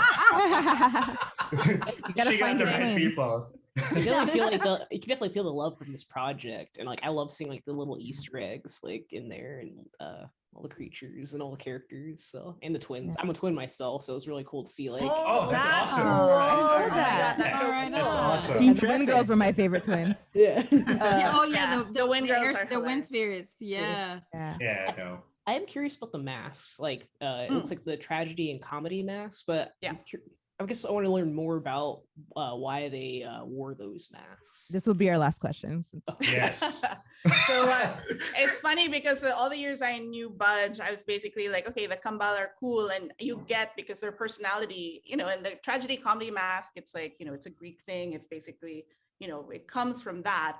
gotta She got find the your right twin. people. You definitely feel the love from this project, and like I love seeing like the little Easter eggs like in there, and all the creatures and all the characters. So and the twins. I'm a twin myself, so it was really cool to see like. Oh, that's That's awesome. cool. Oh my Yeah. God, that's so Alright, cool. That's awesome. And the Wind Girls were my favorite twins. Yeah. Yeah, oh yeah, Yeah, the Wind Girls air- are the wind hilarious. spirits. Yeah. Yeah. Yeah, no. I am curious about the masks. Like, it looks like the tragedy and comedy masks, but Yeah. I guess I want to learn more about why they wore those masks. This will be our last question. Yes. So it's funny because all the years I knew Budge, I was basically like, okay, the Kambal are cool, and you get because their personality, and the tragedy comedy mask, it's like, it's a Greek thing. It's basically, it comes from that.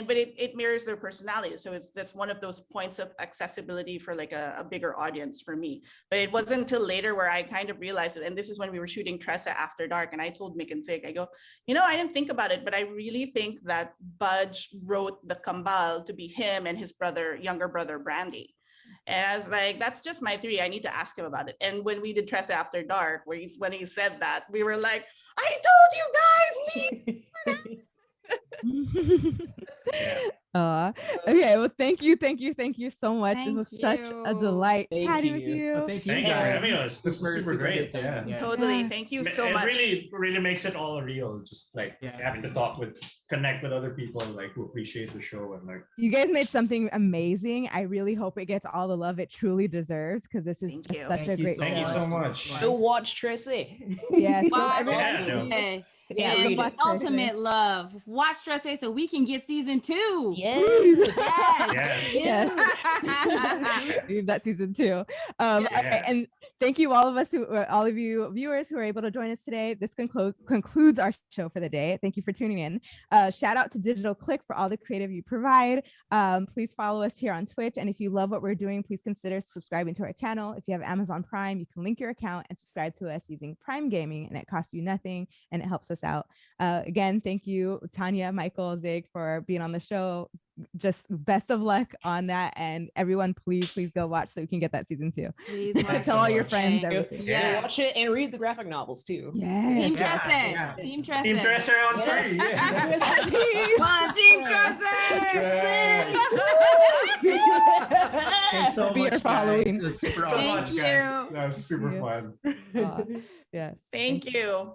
But it mirrors their personality. So that's one of those points of accessibility for like a bigger audience for me. But it wasn't until later where I kind of realized it. And this is when we were shooting Trese After Dark. And I told Mick and Zig, I go, I didn't think about it, but I really think that Budge wrote the Kambal to be him and his younger brother, Brandy. And I was like, that's just my theory. I need to ask him about it. And when we did Trese After Dark, when he said that, we were like, I told you guys, see? Okay, well, thank you so much. This Thank was such a you. delight Thank chatting with you. you. Thank you Thank you for guys. having us. This is super great. good time. Yeah. Totally. Yeah. Thank you so It much. really makes it all real. Just like Yeah. having to connect with other people like who appreciate the show and like. You guys made something amazing. I really hope it gets all the love it truly deserves, because this is Thank just you. such a Thank you great so Thank you show. so much. Go watch Trese. Yes. so Watch everyone- Yeah, no. Trese. Yeah, And read watch it. Trese. ultimate love. Watch Trese so we can get season 2. Yes. Yes. Yes. Yes. Leave that season 2. Okay, Yeah. and thank you all of you viewers who are able to join us today. This concludes our show for the day. Thank you for tuning in. Shout out to Digital Click for all the creative you provide. Please follow us here on Twitch, and if you love what we're doing, please consider subscribing to our channel. If you have Amazon Prime, you can link your account and subscribe to us using Prime Gaming, and it costs you nothing and it helps us out. Again, thank you, Tanya, Michael, Zig, for being on the show. Just best of luck on that, and everyone, please go watch so we can get that season 2. Please Thanks Tell so all your much. friends Thank you. everything. Yeah. Watch it and read the graphic novels too. Yes. Team Yeah, Trese. yeah. Team Trese. Team Trese on free. Yeah. Come on, Team Trese. Thanks so Be here much, for guys. Halloween. It was super So awesome. Thank much, guys. you. That was super Yeah. fun. Yes. Thank you.